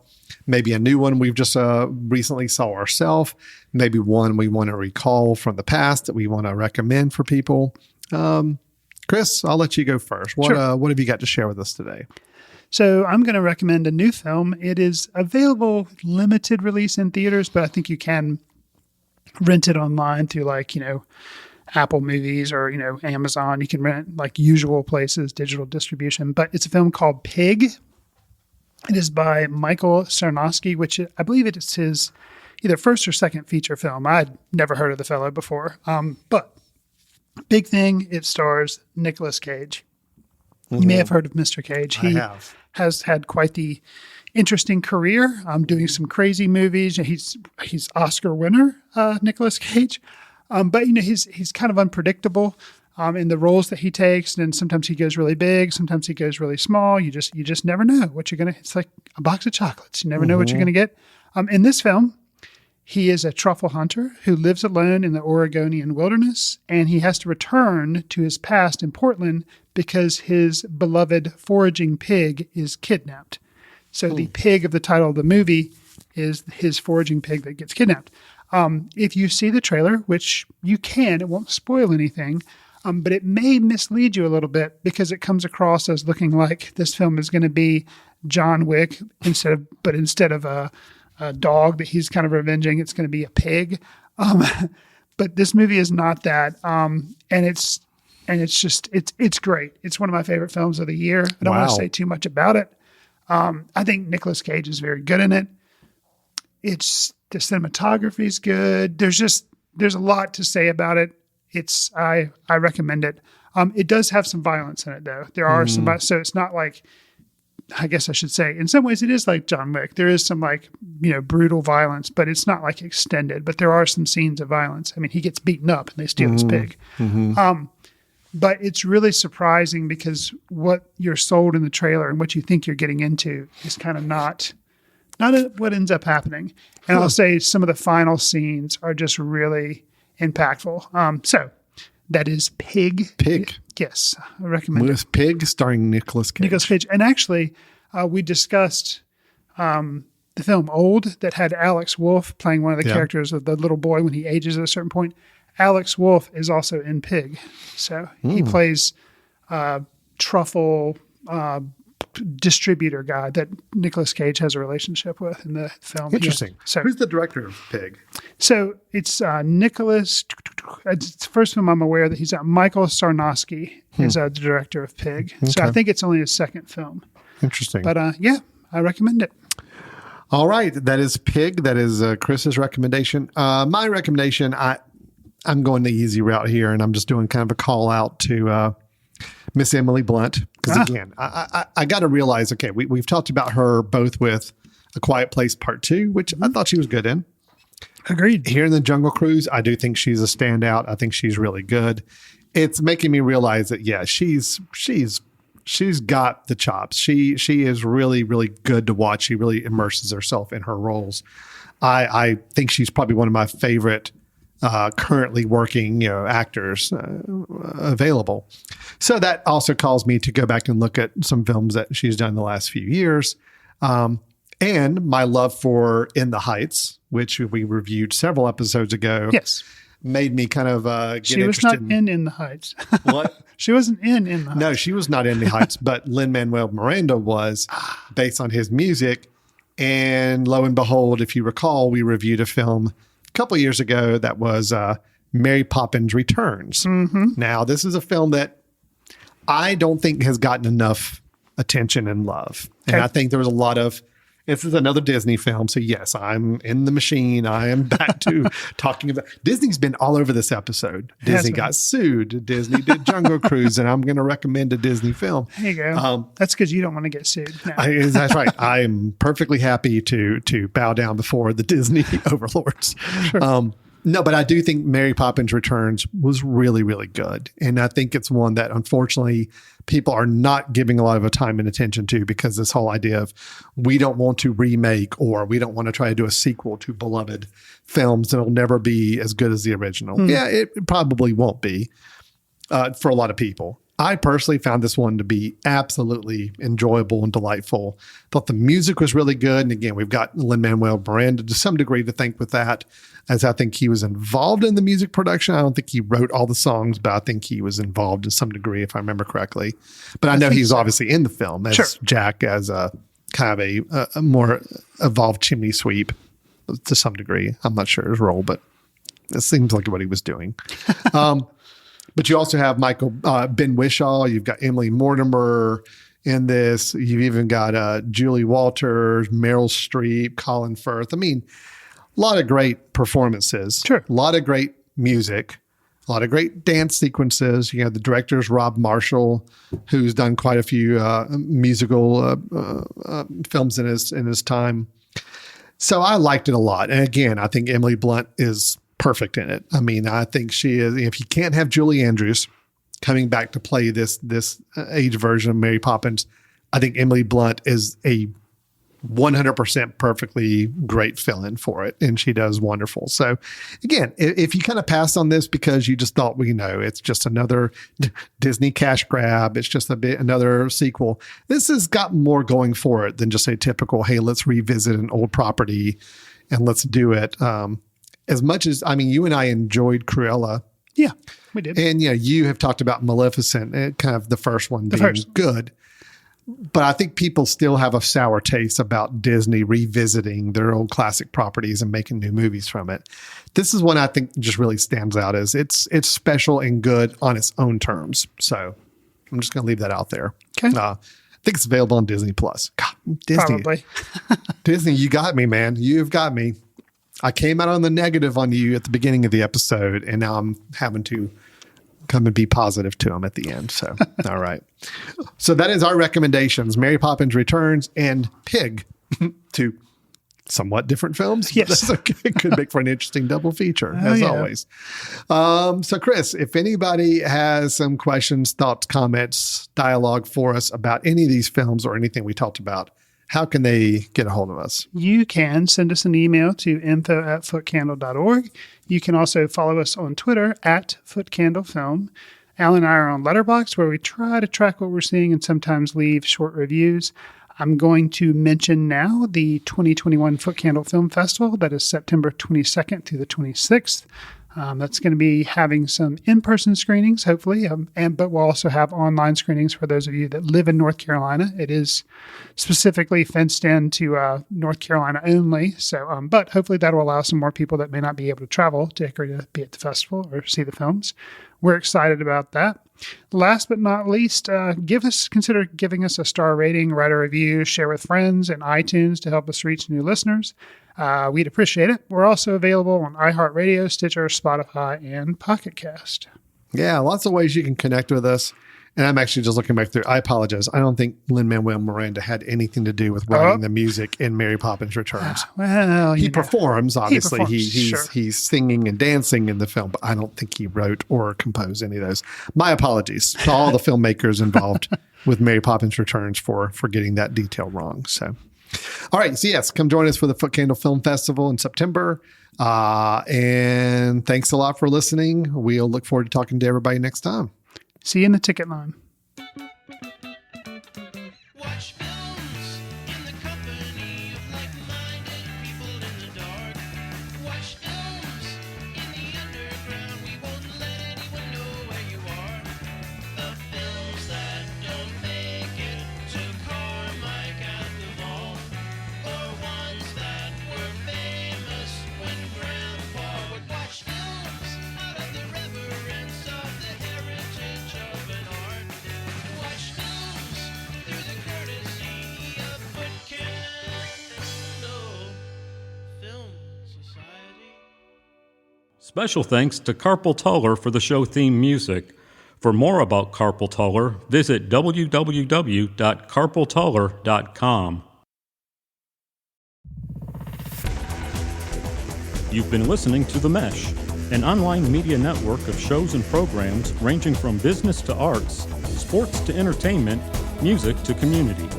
Maybe a new one we've just recently saw ourselves. Maybe one we want to recall from the past that we want to recommend for people. Chris, I'll let you go first. What have you got to share with us today? So I'm going to recommend a new film. It is available limited release in theaters, but I think you can rent it online through Apple Movies or, Amazon. You can rent like usual places, digital distribution, but it's a film called Pig. It is by Michael Sarnowski, which I believe it is his either first or second feature film. I'd never heard of the fellow before. But big thing, it stars Nicolas Cage. You may have heard of Mr. Cage. He have. has had quite the interesting career, doing some crazy movies. He's Oscar winner, Nicolas Cage. But he's kind of unpredictable in the roles that he takes. And sometimes he goes really big, sometimes he goes really small. You just never know what you're gonna. It's like a box of chocolates. You never know what you're gonna get. In this film, he is a truffle hunter who lives alone in the Oregonian wilderness, and he has to return to his past in Portland because his beloved foraging pig is kidnapped. So the pig of the title of the movie is his foraging pig that gets kidnapped. If you see the trailer, which you can, it won't spoil anything, but it may mislead you a little bit because it comes across as looking like this film is going to be John Wick instead of a dog that he's kind of revenging, it's going to be a pig. But this movie is not that. And it's great. It's one of my favorite films of the year. I don't want to say too much about it. I think Nicolas Cage is very good in it. The cinematography is good. There's a lot to say about it. I recommend it. It does have some violence in it though. There are some, so it's not like, I guess I should say, in some ways it is like John Wick. There is some brutal violence, but it's not like extended, but there are some scenes of violence. I mean, he gets beaten up and they steal his pig. But it's really surprising because what you're sold in the trailer and what you think you're getting into is kind of not what ends up happening. And I'll say some of the final scenes are just really impactful. So that is Pig. Pig. Yes, I recommend it. With Pig, starring Nicolas Cage. Nicolas Cage. And actually, we discussed the film Old that had Alex Wolff playing one of the characters of the little boy when he ages at a certain point. Alex Wolff is also in Pig. So he plays truffle distributor guy that Nicolas Cage has a relationship with in the film. Interesting. Yeah. So who's the director of Pig? So it's Nicholas. It's the first film I'm aware that he's at. Michael Sarnowski is the director of Pig. Okay. So I think it's only his second film. Interesting. But I recommend it. All right. That is Pig. That is Chris's recommendation. My recommendation, I'm going the easy route here, and I'm just doing kind of a call out to Miss Emily Blunt. Because again, I got to realize, okay, we've talked about her both with A Quiet Place Part 2, which I thought she was good in. Agreed. Here in the Jungle Cruise, I do think she's a standout. I think she's really good. It's making me realize that, yeah, she's got the chops. She is really, really good to watch. She really immerses herself in her roles. I think she's probably one of my favorite currently working, actors available. So that also calls me to go back and look at some films that she's done in the last few years. And my love for In the Heights, which we reviewed several episodes ago. Yes. Made me kind of get she was interested. Not in the Heights. What? She wasn't in the Heights. No, she was not in the Heights, but Lin-Manuel Miranda was, based on his music. And lo and behold, if you recall, we reviewed a film a couple years ago that was Mary Poppins Returns. Now, this is a film that I don't think has gotten enough attention and love. And I think there was a lot of, this is another Disney film. So yes, I'm in the machine. I am back to talking about, Disney's been all over this episode. Disney got sued. Disney did Jungle Cruise, and I'm going to recommend a Disney film. There you go. That's because you don't want to get sued. No. That's right. I'm perfectly happy to bow down before the Disney overlords. Sure. No, but I do think Mary Poppins Returns was really, really good. And I think it's one that unfortunately people are not giving a lot of time and attention to, because this whole idea of we don't want to remake or we don't want to try to do a sequel to beloved films that'll never be as good as the original. Yeah, it probably won't be for a lot of people. I personally found this one to be absolutely enjoyable and delightful. Thought the music was really good. And again, we've got Lin-Manuel Miranda to some degree to thank with that, as I think he was involved in the music production. I don't think he wrote all the songs, but I think he was involved to some degree, if I remember correctly. But I know he's obviously in the film as Jack, as a kind of a more evolved chimney sweep to some degree. I'm not sure his role, but it seems like what he was doing. But you also have Ben Whishaw. You've got Emily Mortimer in this. You've even got Julie Walters, Meryl Streep, Colin Firth. I mean, a lot of great performances. Sure. A lot of great music. A lot of great dance sequences. You know, the director's Rob Marshall, who's done quite a few musical films in his time. So I liked it a lot. And again, I think Emily Blunt is perfect in it. I mean, I think she is. If you can't have Julie Andrews coming back to play this age version of Mary Poppins, I think Emily Blunt is a 100% perfectly great fill-in for it, and she does wonderful. So again, if you kind of pass on this because you just thought, it's just another Disney cash grab, it's just another sequel, this has got more going for it than just a typical, hey, let's revisit an old property and let's do it. As much as, you and I enjoyed Cruella. Yeah, we did. And you have talked about Maleficent, kind of the first one being good. But I think people still have a sour taste about Disney revisiting their old classic properties and making new movies from it. This is one I think just really stands out as it's special and good on its own terms. So I'm just going to leave that out there. Okay. I think it's available on Disney Plus. God, Disney. Probably. Disney, you got me, man. You've got me. I came out on the negative on you at the beginning of the episode, and now I'm having to come and be positive to them at the end. So, all right. So that is our recommendations: Mary Poppins Returns and Pig, two somewhat different films. Yes. That's okay. It could make for an interesting double feature, as always. So Chris, if anybody has some questions, thoughts, comments, dialogue for us about any of these films or anything we talked about, how can they get a hold of us? You can send us an email to info@footcandle.org. You can also follow us on Twitter @footcandlefilm. Al and I are on Letterboxd, where we try to track what we're seeing and sometimes leave short reviews. I'm going to mention now the 2021 Footcandle Film Festival. That is September 22nd through the 26th. That's going to be having some in-person screenings, hopefully, but we'll also have online screenings for those of you that live in North Carolina. It is specifically fenced in to North Carolina only, so but hopefully that will allow some more people that may not be able to travel to Hickory to be at the festival or see the films. We're excited about that. Last but not least, consider giving us a star rating, write a review, share with friends, and iTunes to help us reach new listeners. We'd appreciate it. We're also available on iHeartRadio, Stitcher, Spotify, and Pocket Cast. Yeah, lots of ways you can connect with us. And I'm actually just looking back through. I apologize. I don't think Lin-Manuel Miranda had anything to do with writing the music in Mary Poppins Returns. Well, he performs, obviously. He's singing and dancing in the film, but I don't think he wrote or composed any of those. My apologies to all the filmmakers involved with Mary Poppins Returns for getting that detail wrong. So, all right. So, yes, come join us for the Footcandle Film Festival in September. And thanks a lot for listening. We'll look forward to talking to everybody next time. See you in the ticket line. Watch films in the company of like-minded people in the dark. Watch films in the underground. We won't let anyone know where you are. The films that don't make it to Carmike at the mall, or ones that were famous when Grandpa would watch films out of the reverence of the heritage of an art. Watch films through the courtesy of Footcandle Film Society. Special thanks to Carpal Tuller for the show theme music. For more about Carpal Tuller, visit www.carpaltuller.com. You've been listening to The Mesh, an online media network of shows and programs ranging from business to arts, sports to entertainment, music to community.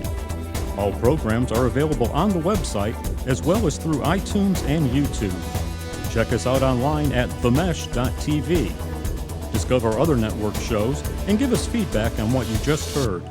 All programs are available on the website as well as through iTunes and YouTube. Check us out online at themesh.tv. Discover other network shows and give us feedback on what you just heard.